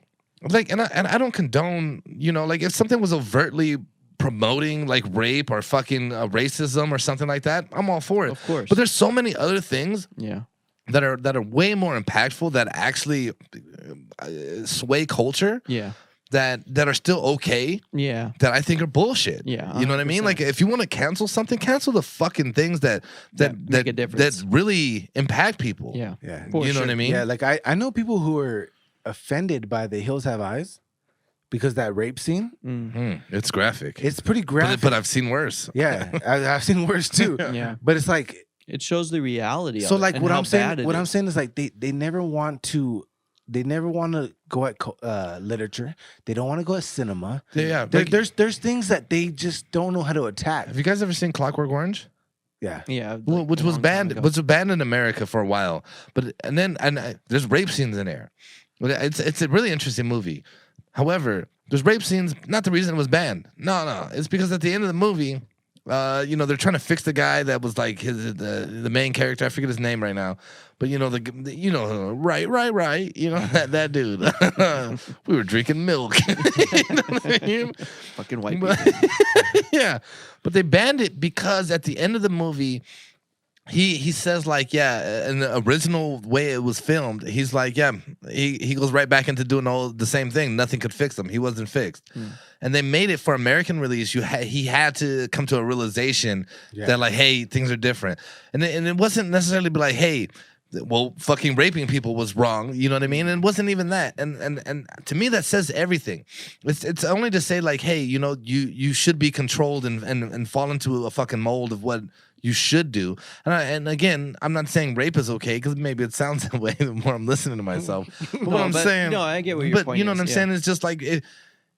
Like, and I don't condone, like if something was overtly promoting like rape or fucking racism or something like that, I'm all for it. Of course. But there's so many other things Yeah. that are way more impactful that actually sway culture. Yeah. That are still okay. Yeah. That I think are bullshit. Yeah, You know what I mean? 100%. Like if you want to cancel something, cancel the fucking things that make a difference. that really impact people. Yeah. Yeah. For You know what I mean? Yeah, like I know people who are offended by The Hills Have Eyes because that rape scene. It's graphic. It's pretty graphic. but I've seen worse. Yeah, I've seen worse too. Yeah. But it's like It shows the reality of so. it Like and what how I'm bad saying. it What I'm is. saying is like they never want to. They never want to go at literature. They don't want to go at cinema. Yeah. There- Like, there's things that they just don't know how to attack. have you guys ever seen Clockwork Orange? Yeah. Yeah. Well, like which a was long time banned. ago. Was banned in America for a while, but there's rape scenes in there. But it's a really interesting movie. However, there's rape scenes. Not the reason it was banned. No. It's because at the end of the movie, they're trying to fix the guy that was like the main character. I forget his name right now, but right. That dude. We were drinking milk. You know what I mean? fucking white But, people. yeah, but they banned it because at the end of the movie, he says like, yeah, in the original way it was filmed, he's like, yeah, he goes right back into doing all the same thing. Nothing could fix him. He wasn't fixed. And they made it for American release. He had to come to a realization that like, hey, things are different. And it wasn't necessarily be like, hey, well, fucking raping people was wrong. You know what I mean? And it wasn't even that. And to me, that says everything. It's only to say like, hey, you should be controlled and fall into a fucking mold of what you should do. And again, I'm not saying rape is okay because maybe it sounds that way the more I'm listening to myself. But what I'm saying, No, I get what your but point you know is, what I'm yeah. saying? It's just like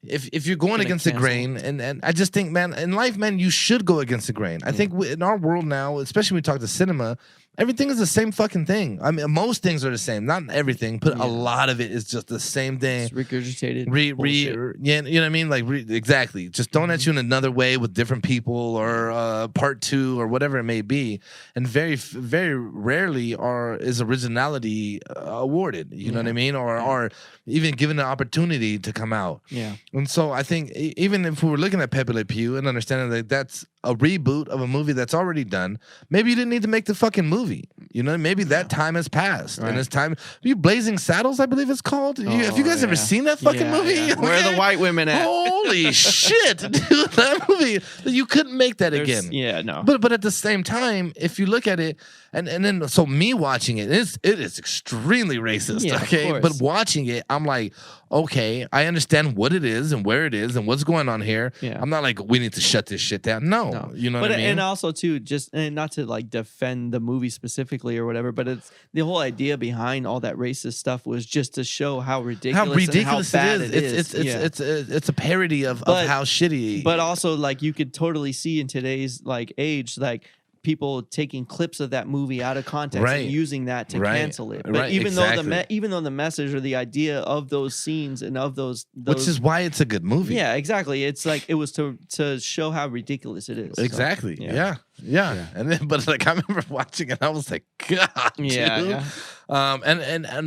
if you're going Gonna against the cancel. grain, and I just think, man, in life, man, you should go against the grain. I think in our world now, especially when we talk to cinema, everything is the same fucking thing. I mean, most things are the same. Not everything, but a lot of it is just the same thing. It's regurgitated. Yeah, you know what I mean? Like, exactly. Just thrown at you in another way with different people or part two or whatever it may be. And very, very rarely is originality awarded. You know what I mean? Or even given the opportunity to come out. Yeah. And so I think even if we were looking at Pepe Le Pew and understanding that that's a reboot of a movie that's already done, maybe you didn't need to make the fucking movie. You know, maybe that time has passed. Right. And it's time. Blazing Saddles, I believe it's called. Have you guys ever seen that fucking movie? Yeah. Where are the white women at? Holy shit, dude. That movie, you couldn't make that again. Yeah, no. But at the same time, if you look at it, and then so me watching it is extremely racist. Yeah, of Okay, course. but watching it, I'm like, okay, I understand what it is and where it is and what's going on here. Yeah. I'm not like we need to shut this shit down. No, you know but what I mean. And also too, just and not to like defend the movie specifically or whatever, but it's the whole idea behind all that racist stuff was just to show how ridiculous, and how bad it it is. is. It's a parody of how shitty. But also, like, you could totally see in today's like age, like people taking clips of that movie out of context Right. and using that to Right. cancel it. But Right, even exactly. though even though the message or the idea of those scenes and of those which is why it's a good movie. yeah, exactly. It's like it was to show how ridiculous it is. So, Exactly. Yeah. Yeah. And then, but like I remember watching it, I was like, God, Yeah, dude. yeah.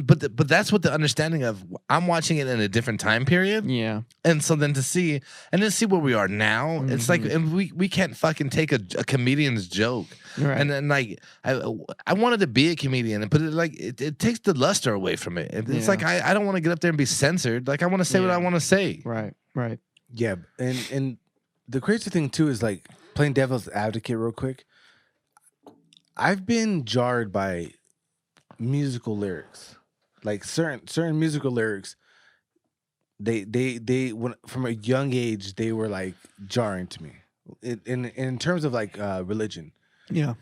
But that's what the understanding of. I'm watching it in a different time period, Yeah. and so then to see where we are now, it's like, and we can't fucking take a comedian's joke, Right. and then like I wanted to be a comedian, but it takes the luster away from it. It's like I don't want to get up there and be censored. Like I want to say what I want to say. Right. Right. Yeah, and the crazy thing too is like playing devil's advocate real quick. I've been jarred by musical lyrics, like certain musical lyrics. They when from a young age they were like jarring to me, in terms of like religion. Yeah.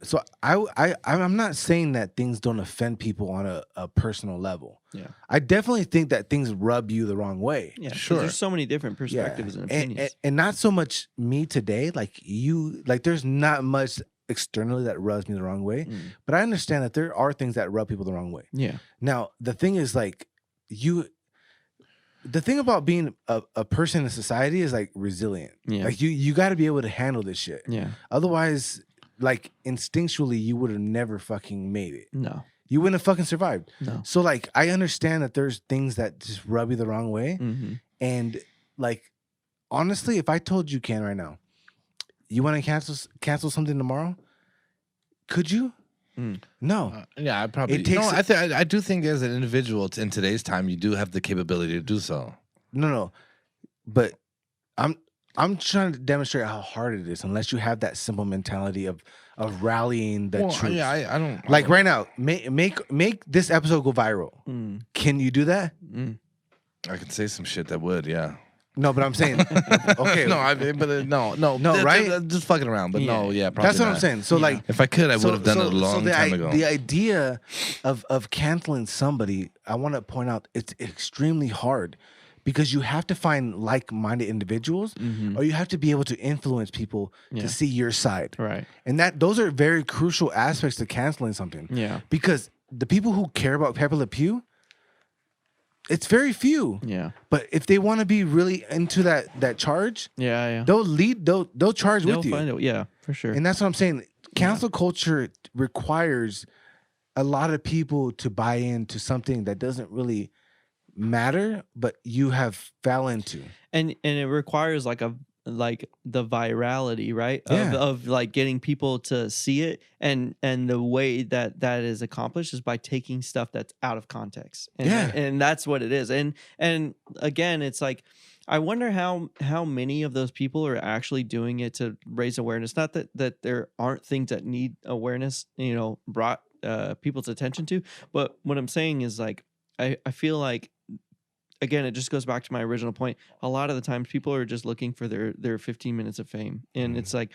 So I'm not saying that things don't offend people on a personal level. Yeah. I definitely think that things rub you the wrong way. Yeah. 'Cause Sure. There's so many different perspectives and opinions. And not so much me today, like you, like there's not much externally that rubs me the wrong way, but I understand that there are things that rub people the wrong way. Yeah. Now, the thing is like the thing about being a person in society is like resilient. Yeah. Like you got to be able to handle this shit. Yeah. Otherwise, like instinctually, you would have never fucking made it. No. You wouldn't have fucking survived. No. So like, I understand that there's things that just rub you the wrong way. Mm-hmm. And like, honestly, if I told you, Ken, right now, you want to cancel something tomorrow, could you? No. Yeah, I probably. It takes I do think as an individual in today's time, you do have the capability to do so. No. But I'm trying to demonstrate how hard it is unless you have that simple mentality of rallying the troops. Yeah, I don't like right now, make this episode go viral. Can you do that? I could say some shit that would, yeah. No, but I'm saying, okay. No, right? Just fucking around, but probably that's what I'm saying. So like, if I could, I would have done it a long time ago. The idea of canceling somebody, I want to point out, it's extremely hard because you have to find like-minded individuals, or you have to be able to influence people to see your side. Right. And those are very crucial aspects to canceling something. Yeah. Because the people who care about Pepe Le Pew, it's very few. Yeah. But if they want to be really into that charge, Yeah. they'll charge They'll with you. find it. Yeah, for sure. And that's what I'm saying. Cancel culture requires a lot of people to buy into something that doesn't really matter, but you have fell into. And it requires like the virality, right? Yeah. Of like getting people to see it, and the way that is accomplished is by taking stuff that's out of context. And that's what it is. And again, it's like, I wonder how many of those people are actually doing it to raise awareness. Not that there aren't things that need awareness, brought people's attention to, but what I'm saying is like, I feel like, again, it just goes back to my original point. A lot of the times people are just looking for their 15 minutes of fame. And it's like,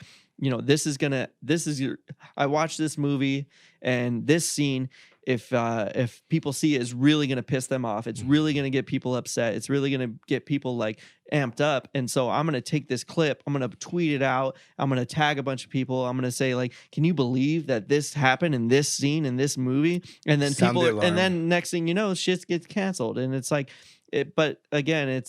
I watched this movie and this scene, if people see it, is really going to piss them off. It's really going to get people upset. It's really going to get people like amped up. And so I'm going to take this clip, I'm going to tweet it out. I'm going to tag a bunch of people. I'm going to say like, can you believe that this happened in this scene, in this movie? And then and then next thing you know, shit gets canceled. And it's like, but again,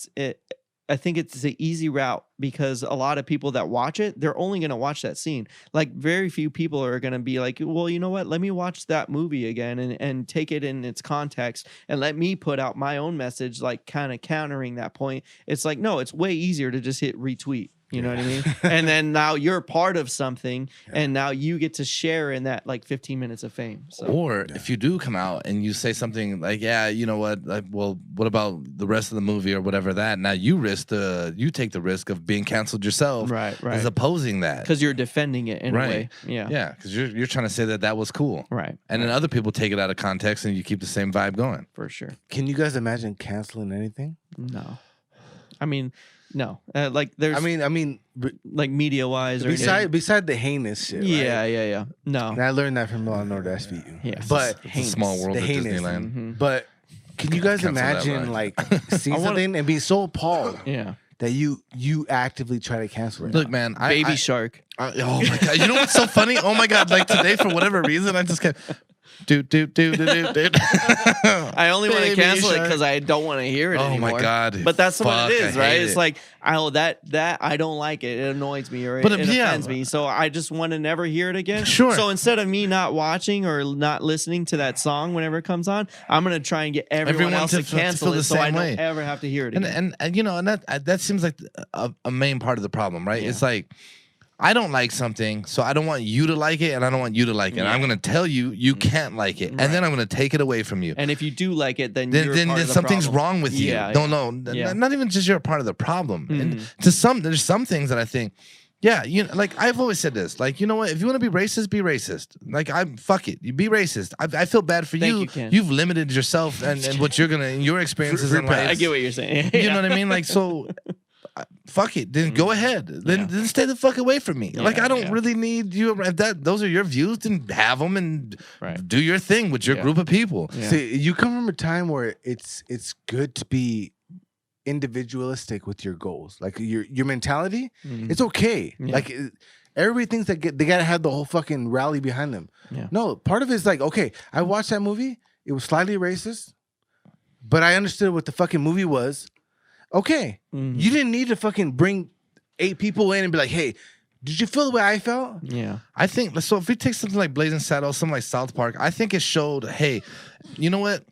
I think it's the easy route because a lot of people that watch it, they're only going to watch that scene. Like very few people are going to be like, well, you know what? Let me watch that movie again and take it in its context and let me put out my own message, like kind of countering that point. It's like, no, it's way easier to just hit retweet. You know what I mean? And then now you're part of something, and now you get to share in that like 15 minutes of fame. So. Or if you do come out and you say something like, yeah, you know what? Like, well, what about the rest of the movie or whatever that? Now you take the risk of being canceled yourself, right? As opposing that because you're defending it in a way. Yeah, because you're trying to say that was cool, right? And then other people take it out of context, and you keep the same vibe going. For sure. Can you guys imagine canceling anything? No, I mean. No, like there's. I mean, like media wise, or beside the heinous shit. Yeah, right? yeah. No, and I learned that from Law and Order SVU. Yeah, but it's a small world at Disneyland. But can you guys imagine like seeing something and be so appalled? Yeah. That you actively try to cancel it. Look, man, Baby Shark. Oh my god! You know what's so funny? Oh my god! Like today, for whatever reason, I just kept I only want to Baby cancel it shark. because I don't want to hear it Oh anymore. my God. But that's what Fuck, it is, I right? hate It's it. like, oh, that I don't like it. It annoys me or But it yeah. offends me. So I just want to never hear it again. Sure. So instead of me not watching or not listening to that song whenever it comes on, I'm gonna try and get everyone else to cancel feel it the so I same don't way. ever have to hear it again. And you know, and that seems like a main part of the problem, right? Yeah. It's like I don't like something, so I don't want you to like it, and I don't want you to like it. Yeah. I'm gonna tell you you can't like it, Right. and then I'm gonna take it away from you. And if you do like it, then you're Then part of the something's problem. wrong with you. Yeah, No, Yeah. not even just you're a part of the problem. And Mhm. there's some things that I think, yeah, you know, like I've always said this, like, you know what, if you want to be racist, be racist. Like fuck it, you be racist. I feel bad for Thank you. you, Ken. You've limited yourself and what you're gonna your experiences in life. I get what you're saying. You know what I mean? Like, so fuck it. Then go ahead. Then stay the fuck away from me. Like, I don't really need you. If those are your views, then have them and Right. do your thing with your Yeah. group of people. Yeah. See, you come from a time where it's good to be individualistic with your goals, like your mentality. Mhm. It's okay. Yeah. Like everybody thinks that they gotta have the whole fucking rally behind them. Yeah. No, part of it is like, okay, I watched that movie. It was slightly racist, but I understood what the fucking movie was. Okay, Mhm. you didn't need to fucking bring 8 people in and be like, hey, did you feel the way I felt? Yeah. I think so. If we take something like Blazing Saddles, something like South Park, I think it showed, hey, you know what?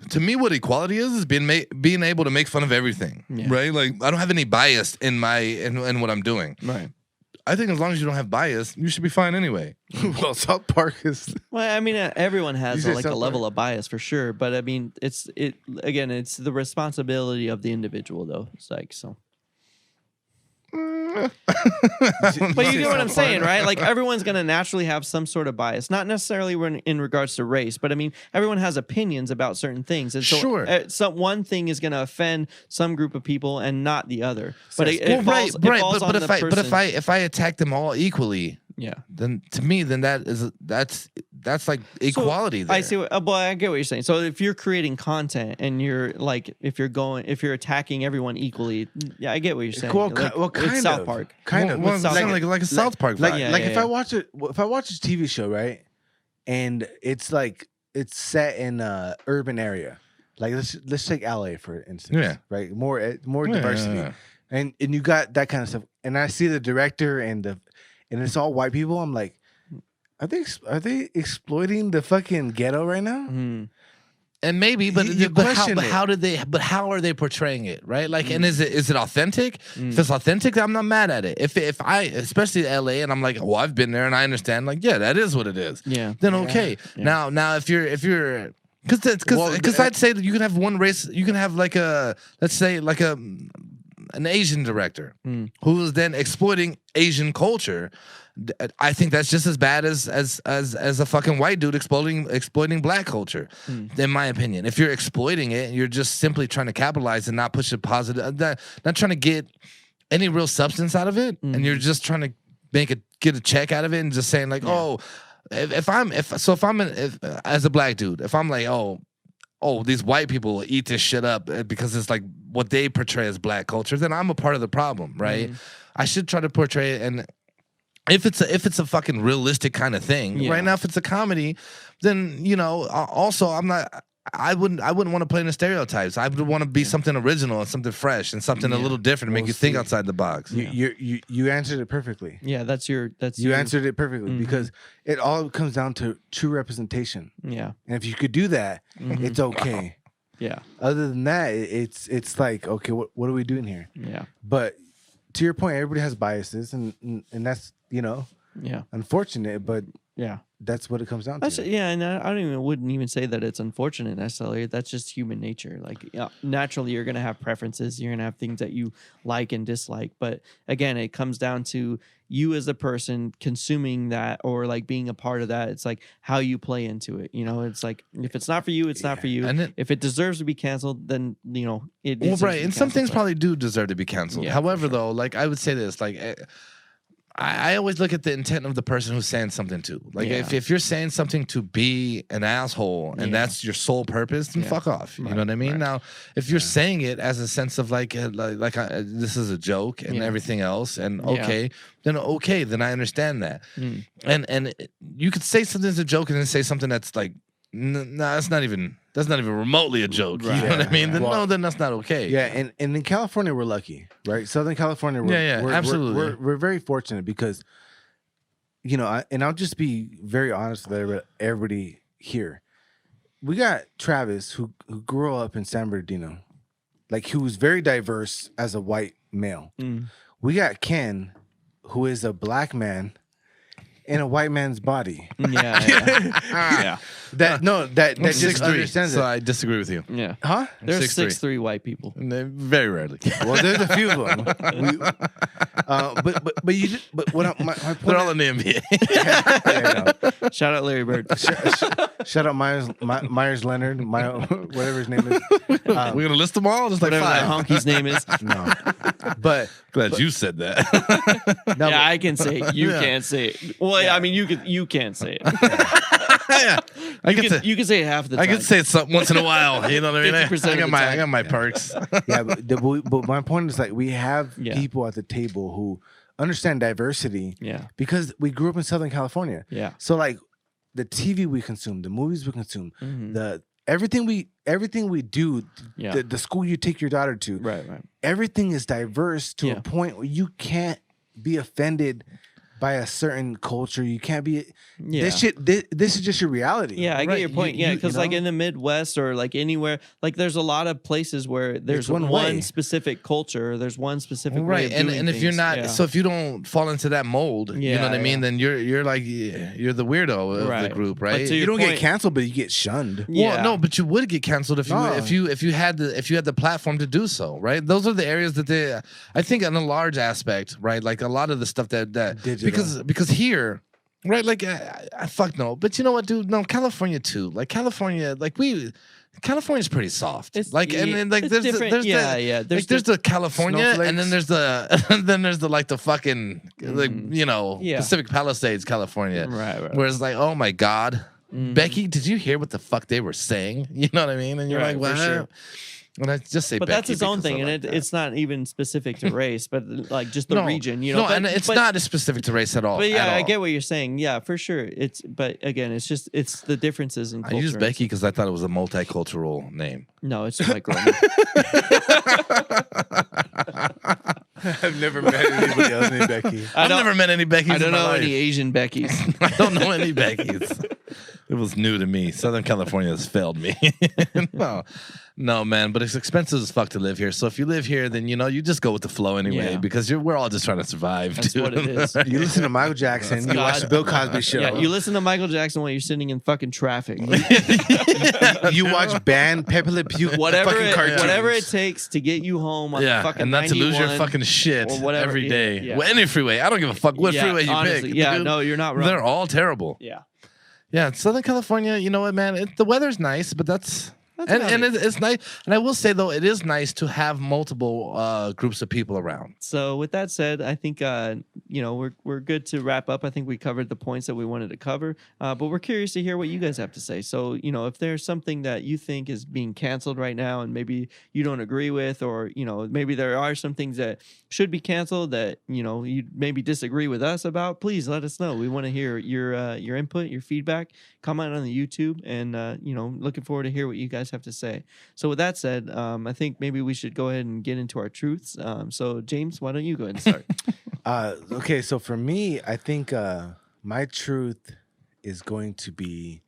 To me, what equality is being able to make fun of everything, Yeah. right? Like, I don't have any bias in what I'm doing. Right. I think as long as you don't have bias, you should be fine anyway. Well, South Park is. Well, I mean, everyone You has said like a South level of bias for sure, but I mean, it's the responsibility of the individual, though. It's like so. But you get what I'm saying, right? Like everyone's gonna naturally have some sort of bias, not necessarily in regards to race, but I mean, everyone has opinions about certain things, and so Sure. one thing is gonna offend some group of people and not the other. But it Well, falls, right. it falls But on the person. if I attack them all equally, yeah. then to me, then that's like equality. There. I see. But I get what you're saying. So if you're creating content and you're like, if you're attacking everyone equally, yeah, I get what you're saying. Well, Like, well, kind it's of. South Park. Kind Well, of. well, With South like, Park. like a South Park Like, vibe. Yeah, like yeah, if yeah. I watch a TV show, right, and it's like it's set in a urban area, like let's take LA for instance, Yeah. right, more Yeah, diversity, yeah. and you got that kind of stuff, and I see the director and it's all white people. I'm like, are they exploiting the fucking ghetto right now? Mhm. And maybe, but You but question it. how are they portraying it, right? Like, and is it authentic? Mm. If it's authentic, I'm not mad at it. If I, especially LA, and I'm like, well, I've been there and I understand. Like, yeah, that is what it is. Yeah. Then Yeah. okay. Yeah. Now if you're because Well, I'd say that you can have one race. You can have like let's say like an Asian director Mm. who is then exploiting Asian culture. I think that's just as bad as a fucking white dude exploiting black culture, in my opinion. If you're exploiting it, you're just simply trying to capitalize and not push a positive, not trying to get any real substance out of it, and you're just trying to get a check out of it, and just saying like, oh, if I'm as a black dude, if I'm like, oh, these white people eat this shit up because it's like what they portray as black culture, then I'm a part of the problem, right? I should try to portray it, and if it's a fucking realistic kind of thing, Yeah. right now, if it's a comedy, then you know. Also, I wouldn't want to play in the stereotypes. I would want to be something original and something fresh and something a little different to make Well, you think see, outside the box. You answered it perfectly. Yeah, that's You your- answered it perfectly because it all comes down to true representation. Yeah. And if you could do that, Mhm. it's okay. Yeah. Other than that, it's like, okay, what are we doing here? Yeah. But to your point, everybody has biases, and that's Yeah. unfortunate, but Yeah. that's what it comes down That's to. yeah, and wouldn't even say that it's unfortunate necessarily. That's just human nature. Like naturally, you're gonna have preferences. You're gonna have things that you like and dislike. But again, it comes down to you as a person consuming that or like being a part of that. It's like how you play into it. You know, it's like if it's not for you, it's not for you. And If it deserves to be canceled, then it. Well, deserves to right, be and some canceled, things but- probably do deserve to be canceled. Yeah, for However, sure. though, like I would say this, like I always look at the intent of the person who's saying something to. Like if you're saying something to be an asshole and that's your sole purpose, then fuck off. You know what I mean? Now, if you're saying it as a sense of like this is a joke and everything else, and then I understand that. And you could say something's a joke and then say something that's like, nah, that's not even remotely a joke. Right. You know what I mean? Then that's not okay. Yeah, and in California we're lucky, right? Southern California, we're absolutely. We're very fortunate because, you know, and I'll just be very honest with everybody here. We got Travis who grew up in San Bernardino, like he was very diverse as a white male. We got Ken, who is a black man in a white man's body. Yeah. That just 6'3", understands so it. I disagree with you. Yeah. Huh? There's 6'3". 6'3" white people. Very rarely. Well, there's a few of them. But what my point They're all in the NBA. yeah. Shout out Larry Bird. Shout out Myers Leonard, whatever his name is. We're gonna list them all. Just like Whatever that 5. honky's name is. No, but Glad you said that. no, Yeah, I can say it. You can't say it. Well, I mean, you can't say it. You can say it half the time. I can say it once in a while. You know what I mean? 50% of the I time. got my perks. yeah, but my point is like we have people at the table who understand diversity. Yeah. Because we grew up in Southern California. Yeah. So like the TV we consume, the movies we consume, the everything we do, the school you take your daughter to, right. Everything is diverse to a point where you can't be offended by a certain culture. You can't be this is just your reality. Yeah, I get your point. Yeah, because like know? in the Midwest or like anywhere, like there's a lot of places where there's one specific culture, there's one specific way of doing and if you're things. not, so if you don't fall into that mold, you know what I mean, then you're like you're the weirdo of the group, right? You don't get canceled, but you get shunned. Well, no, but you would get canceled if you had the platform to do so, right? Those are the areas that I think on a large aspect, right? Like a lot of the stuff that because here, right? Like I fuck no, but you know what, dude? No, California too. Like California's pretty soft. It's, like and then like there's the California, snowflakes. and then there's the like the fucking like Pacific Palisades, California. Right. Where it's like, oh my god, Becky, did you hear what the fuck they were saying? You know what I mean? And you're like, what? Sure. And I just say, but Becky, that's its own thing, and it's not even specific to race, but like just the region, you know. No, and it's not specific to race at all. But yeah, I get what you're saying. Yeah, for sure. But again, it's the differences in culture. I used Becky because I thought it was a multicultural name. No, it's just like growing I've never met anybody else named Becky. I've never met any Beckys. I don't in my know life. any Asian Beckys. I don't know any Beckys. It was new to me. Southern California has failed me. No, man, but it's expensive as fuck to live here. So if you live here, then you just go with the flow anyway, because we're all just trying to survive. That's what it is. You listen to Michael Jackson, you watch the Bill Cosby show. Yeah, you listen to Michael Jackson while you're sitting in fucking traffic. You watch band Pepe Le Pew, whatever whatever it takes to get you home on the fucking and not to lose your fucking shit every day. Well, any freeway. I don't give a fuck what freeway you pick. Yeah, dude. no, you're not wrong. They're all terrible. Yeah, Southern California, you know what, man? The weather's nice, but that's it's nice. And I will say, though, it is nice to have multiple groups of people around. So with that said, I think, we're good to wrap up. I think we covered the points that we wanted to cover, but we're curious to hear what you guys have to say. So, if there's something that you think is being canceled right now and maybe you don't agree with, or, maybe there are some things that should be canceled that, you maybe disagree with us about, please let us know. We want to hear your input, your feedback, comment on the YouTube, and, looking forward to hear what you guys have to say. So with that said, I think maybe we should go ahead and get into our truths. So James, why don't you go ahead and start? Okay, so for me, I think my truth is going to be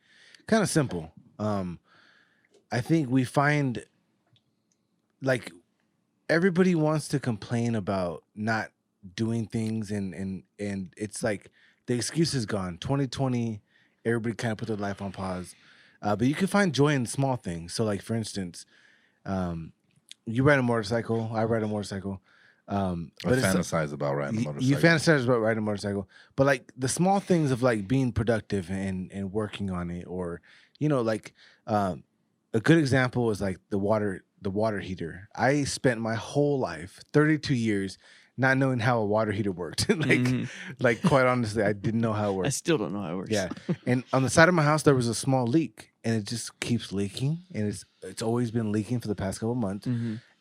kind of simple. I think we find like everybody wants to complain about not doing things, and it's like the excuse is gone. 2020, everybody kind of put their life on pause. But you can find joy in small things. So, like, for instance, you ride a motorcycle. I ride a motorcycle. I fantasize about riding a motorcycle. You fantasize about riding a motorcycle. But, like, the small things of, like, being productive and working on it, or, a good example is, like, the water heater. I spent my whole life, 32 years, not knowing how a water heater worked. Like quite honestly, I didn't know how it worked. I still don't know how it works. Yeah. And on the side of my house, there was a small leak, and it just keeps leaking, and it's always been leaking for the past couple months.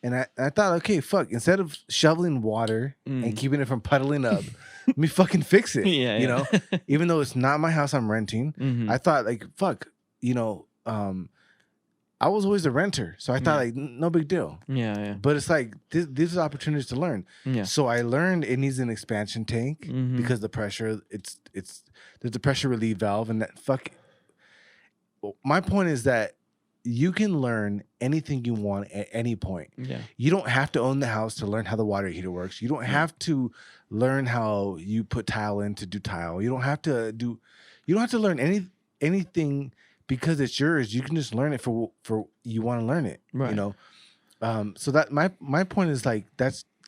And I thought, okay, fuck, instead of shoveling water and keeping it from puddling up, let me fucking fix it. You know, even though it's not my house, I'm renting. I thought, like, fuck, you know, I was always a renter, so I thought, like, no big deal. Yeah. But it's like these are opportunities to learn. Yeah. So I learned it needs an expansion tank because the pressure. There's a pressure relief valve, and that fuck. My point is that you can learn anything you want at any point. Yeah. You don't have to own the house to learn how the water heater works. You don't have to learn how you put tile in to do tile. You don't have to learn anything because it's yours. You can just learn it for you want to learn it. Right. You know. So that my point is, like,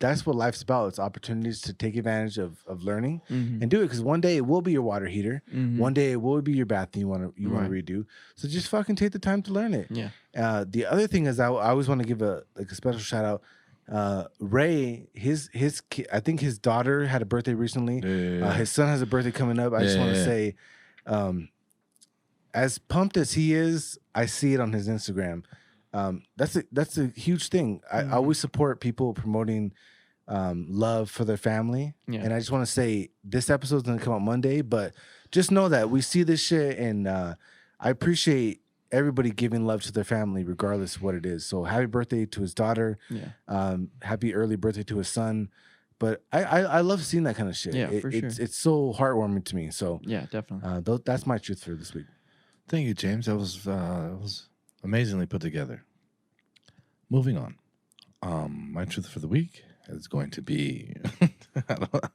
that's what life's about. It's opportunities to take advantage of learning and do it, because one day it will be your water heater. One day it will be your bathroom you want to redo. So just fucking take the time to learn it. Yeah. The other thing is, I always want to give a special shout out. Ray, his kid, I think his daughter had a birthday recently. His son has a birthday coming up. I just want to say, as pumped as he is, I see it on his Instagram. That's a huge thing. I always support people promoting love for their family. Yeah. And I just want to say, this episode's going to come out Monday, but just know that we see this shit, and I appreciate everybody giving love to their family regardless of what it is. So happy birthday to his daughter. Yeah. Happy early birthday to his son. But I love seeing that kind of shit. Yeah, for sure. It's so heartwarming to me. So yeah, definitely. That's my truth for this week. Thank you, James. That was amazingly put together. Moving on. My truth for the week is going to be I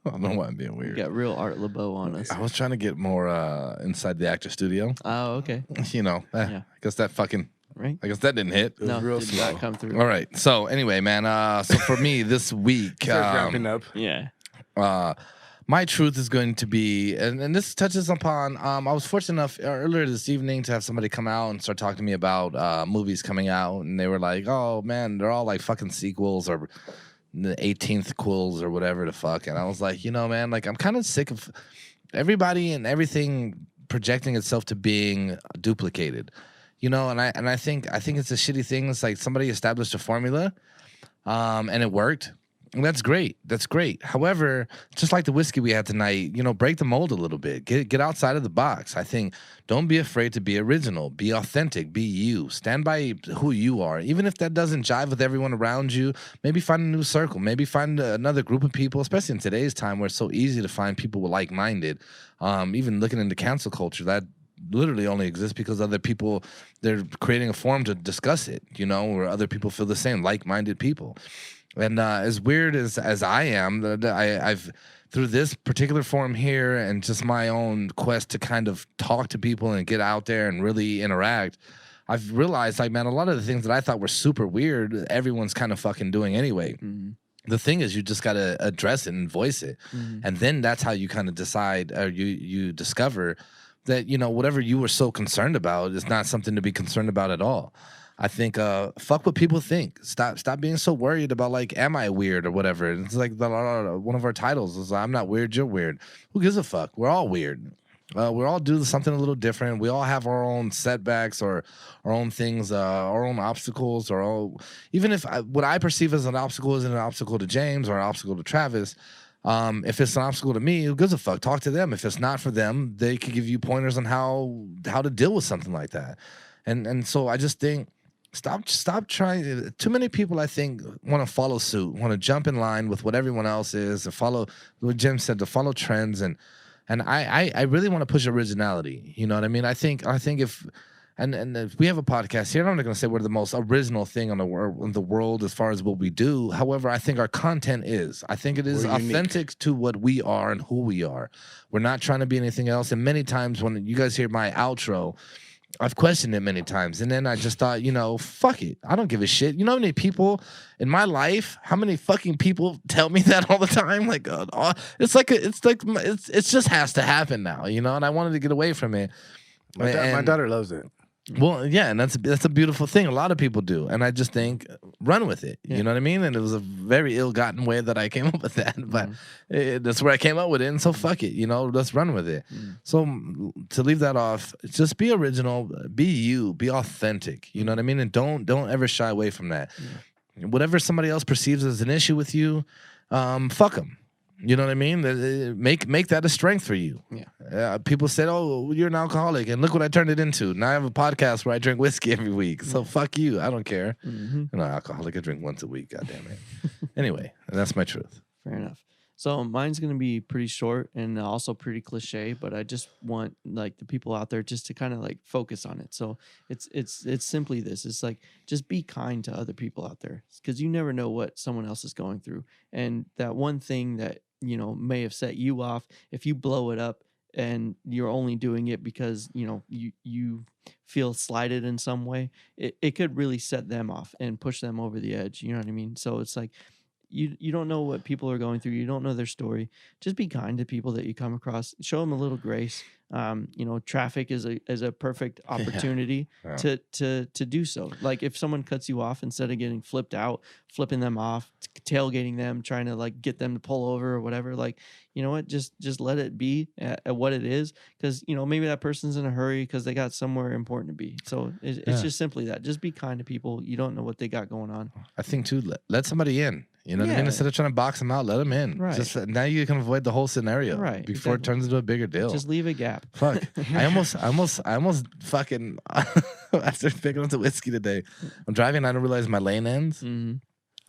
don't know why I'm being weird. You got real Art LeBeau on us. I was trying to get more inside the actor studio. Oh, okay. You know, I guess that didn't hit. No, real did slow. not come through. All right. So anyway, man. So for me this week, Wrapping up. Yeah. my truth is going to be, and this touches upon, I was fortunate enough earlier this evening to have somebody come out and start talking to me about movies coming out, and they were like, oh man, they're all like fucking sequels or the 18th quills or whatever the fuck. And I was like, you know, man, like I'm kind of sick of everybody and everything projecting itself to being duplicated, you know. And I think it's a shitty thing. It's like somebody established a formula, and it worked. And that's great. That's great. However, just like the whiskey we had tonight, you know, break the mold a little bit. Get outside of the box. I think don't be afraid to be original. Be authentic. Be you. Stand by who you are. Even if that doesn't jive with everyone around you, maybe find a new circle. Maybe find another group of people, especially in today's time where it's so easy to find people like-minded. Even looking into cancel culture, that literally only exists because other people, they're creating a forum to discuss it, you know, where other people feel the same, like-minded people. And as weird as I am, I've through this particular forum here and just my own quest to kind of talk to people and get out there and really interact, I've realized, like, man, a lot of the things that I thought were super weird, everyone's kind of fucking doing anyway. Mm-hmm. The thing is, you just got to address it and voice it. Mm-hmm. And then that's how you kind of decide, or you discover that, you know, whatever you were so concerned about is not something to be concerned about at all. I think fuck what people think. Stop being so worried about, like, am I weird or whatever. It's like one of our titles is I'm not weird, you're weird. Who gives a fuck? We're all weird. We all do something a little different. We all have our own setbacks or our own things, our own obstacles, or all. Even if what I perceive as an obstacle isn't an obstacle to James or an obstacle to Travis, if it's an obstacle to me, who gives a fuck? Talk to them. If it's not for them, they could give you pointers on how to deal with something like that. And so I just think, Stop trying. Too many people, I think, want to follow suit, want to jump in line with what everyone else is, to follow what Jim said, to follow trends, and I really want to push originality. You know what I mean? I think if we have a podcast here, I'm not going to say we're the most original thing in the world as far as what we do. However, I think our content is. I think it is authentic to what we are and who we are. We're not trying to be anything else. And many times when you guys hear my outro, I've questioned it many times, and then I just thought, you know, fuck it. I don't give a shit. You know how many people in my life, how many fucking people tell me that all the time? Like, it just has to happen now, you know. And I wanted to get away from it. My daughter loves it. Well, yeah, and that's a beautiful thing. A lot of people do, and I just think run with it. Yeah. You know what I mean? And it was a very ill-gotten way that I came up with that, but that's where I came up with it. And so fuck it, let's run with it. So to leave that off, just be original, be you, be authentic. You know what I mean? And don't ever shy away from that. Whatever somebody else perceives as an issue with you, fuck them. You know what I mean? Make that a strength for you. Yeah. People said, "Oh, you're an alcoholic," and look what I turned it into. Now I have a podcast where I drink whiskey every week. So fuck you. I don't care. I'm not alcoholic. I drink once a week. God damn it. Anyway, that's my truth. Fair enough. So mine's gonna be pretty short and also pretty cliche, but I just want like the people out there just to kind of like focus on it. So it's simply this: it's like just be kind to other people out there because you never know what someone else is going through, and that one thing that may have set you off, if you blow it up and you're only doing it because you feel slighted in some way, it could really set them off and push them over the edge. You know what I mean? So it's like. You don't know what people are going through. You don't know their story. Just be kind to people that you come across. Show them a little grace. Traffic is a perfect opportunity to do so. Like if someone cuts you off, instead of getting flipped out, flipping them off, tailgating them, trying to like get them to pull over or whatever. Like you know what? Just let it be at what it is, because maybe that person's in a hurry because they got somewhere important to be. So it's just simply that. Just be kind to people. You don't know what they got going on. I think too. Let somebody in. You know what I mean? Instead of trying to box them out, let them in. Right. Just now you can avoid the whole scenario. Right. Before it turns into a bigger deal. Just leave a gap. Fuck. I almost fucking after picking up the whiskey today. I'm driving. I don't realize my lane ends.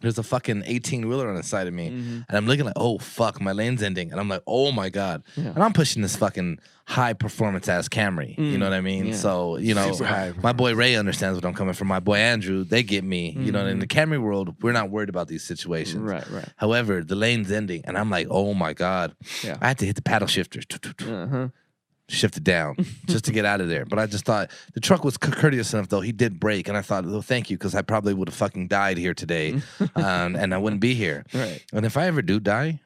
There's a fucking 18-wheeler on the side of me. And I'm looking like, oh, fuck, my lane's ending. And I'm like, oh, my God. Yeah. And I'm pushing this fucking high-performance-ass Camry. You know what I mean? Yeah. So, my boy Ray understands what I'm coming from. My boy Andrew, they get me. In the Camry world, we're not worried about these situations. Right. However, the lane's ending. And I'm like, oh, my God. Yeah. I had to hit the paddle shifter. Shift it down just to get out of there. But I just thought the truck was courteous enough, though. He did brake, and I thought, well, thank you, because I probably would have fucking died here today, and I wouldn't be here. Right. And if I ever do die,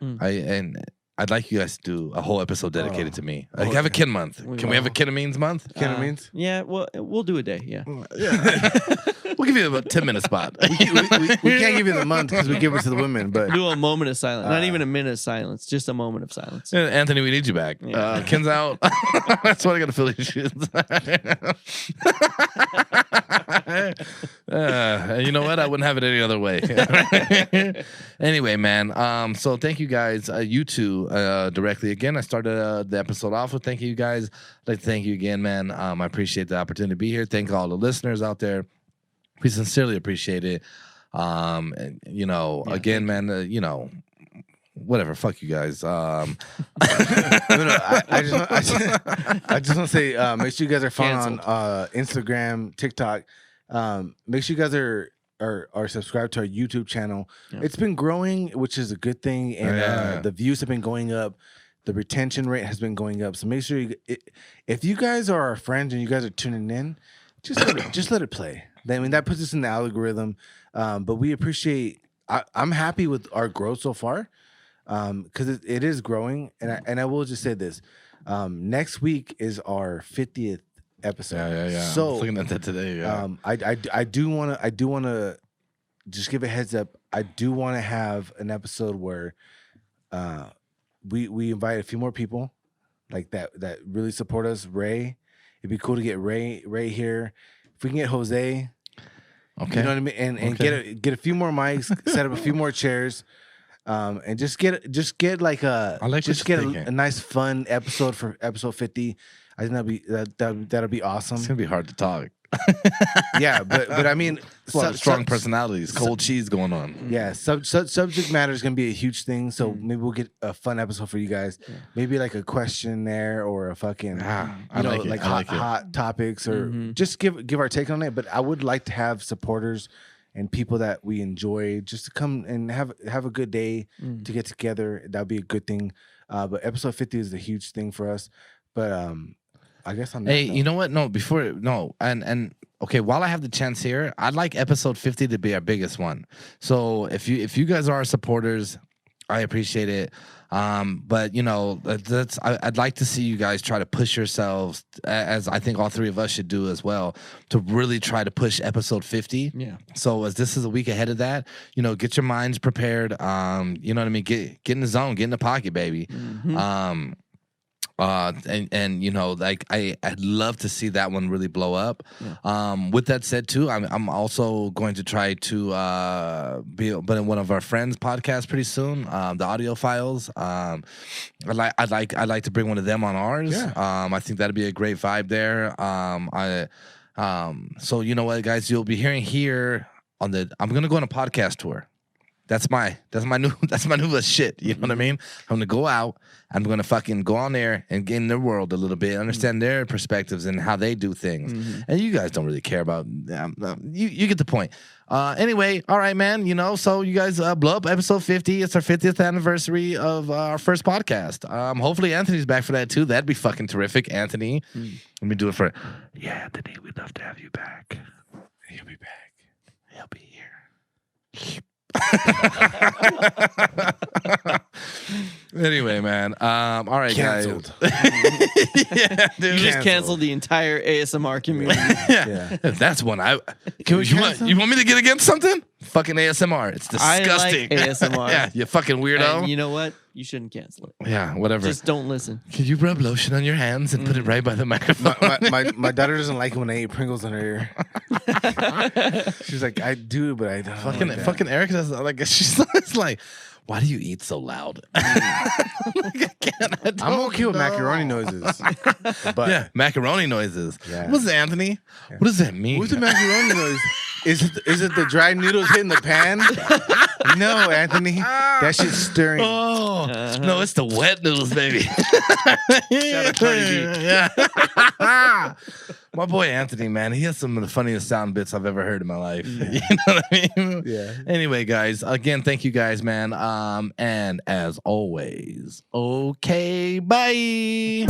I'd like you guys to do a whole episode dedicated to me. Like, have a kin month. Can we have a Kinamines month? Kinamines? Yeah, well, we'll do a day. Yeah. We'll give you about 10-minute spot. we can't give you the month because we give it to the women, but do a moment of silence. Not even a minute of silence, just a moment of silence. Anthony, we need you back. Yeah. Ken's out. That's why I got to fill these shit. You know what? I wouldn't have it any other way. Anyway, man. So thank you guys. You two directly again. I started the episode off with thank you guys. I'd like to thank you again, man. I appreciate the opportunity to be here. Thank all the listeners out there. We sincerely appreciate it. And, again, man, whatever. Fuck you guys. I just want to say, make sure you guys are following on Instagram, TikTok. Make sure you guys are subscribed to our YouTube channel. Yeah. It's been growing, which is a good thing, and the views have been going up. The retention rate has been going up. So make sure if you guys are our friends and you guys are tuning in, just let it play. I mean, that puts us in the algorithm. But we appreciate. I'm happy with our growth so far, because it is growing. And I will just say this: next week is our 50th episode. Yeah. So I was looking at that today. Yeah. I do want to just give a heads up. I do want to have an episode where we invite a few more people like that really support us. Ray, it'd be cool to get Ray here. If we can get Jose, okay, you know what I mean, and get a few more mics, set up a few more chairs, and just get like a nice fun episode for episode 50. I think that'll be awesome. It's gonna be hard to talk. Yeah, but I mean, strong personalities, cold cheese going on. Yeah, subject matter is gonna be a huge thing. So maybe we'll get a fun episode for you guys. Yeah. Maybe like a questionnaire or a fucking hot topics, or just give our take on it. But I would like to have supporters and people that we enjoy just to come and have a good day to get together. That'd be a good thing. But episode 50 is a huge thing for us. But I guess I'm. You know what? And okay. While I have the chance here, I'd like episode 50 to be our biggest one. So if you guys are our supporters, I appreciate it. But you know, I'd like to see you guys try to push yourselves, as I think all three of us should do as well, to really try to push episode 50. Yeah. So as this is a week ahead of that, you know, get your minds prepared. You know what I mean? Get in the zone, get in the pocket, baby. Mm-hmm. And you know, like I'd love to see that one really blow up. Yeah. With that said too, I'm also going to try to be in one of our friends' podcasts pretty soon. The audio files. I'd like to bring one of them on ours. Yeah. I think that'd be a great vibe there. So you know what, guys, you'll be hearing here on I'm gonna go on a podcast tour. That's my new shit. You know what I mean? I'm gonna go out. I'm gonna fucking go on there and get in their world a little bit, understand their perspectives and how they do things. And you guys don't really care about. You get the point. Anyway, all right, man. You know, so you guys blow up episode 50. It's our 50th anniversary of our first podcast. Hopefully Anthony's back for that too. That'd be fucking terrific, Anthony. Let me do it for. Yeah, Anthony, we'd love to have you back. He'll be back. He'll be here. Anyway, man. All right, Canceled. guys. Yeah, dude. You just canceled the entire ASMR community. Yeah. That's one I. Can we you cancel? want me to get against something? Fucking ASMR. It's I disgusting. like ASMR. Yeah, you fucking weirdo. And you know what? You shouldn't cancel it. Yeah, whatever. Just don't listen. Can you rub lotion on your hands and put it right by the microphone? My daughter doesn't like it when I eat Pringles in her ear. She's like, I do, but I don't. Fucking Erica does like she's like, why do you eat so loud? I'm okay with macaroni noises. But Yeah, macaroni noises. Yeah. What's Anthony? What does that mean? what's the macaroni noise? Is it the dry noodles hitting the pan? No, Anthony. That shit's stirring. Oh no, it's the wet noodles, baby. Shout out Cardi B. Yeah. My boy Anthony, man, he has some of the funniest sound bits I've ever heard in my life. You know what I mean? Yeah. Anyway, guys, again, thank you guys, man. And as always, okay, bye.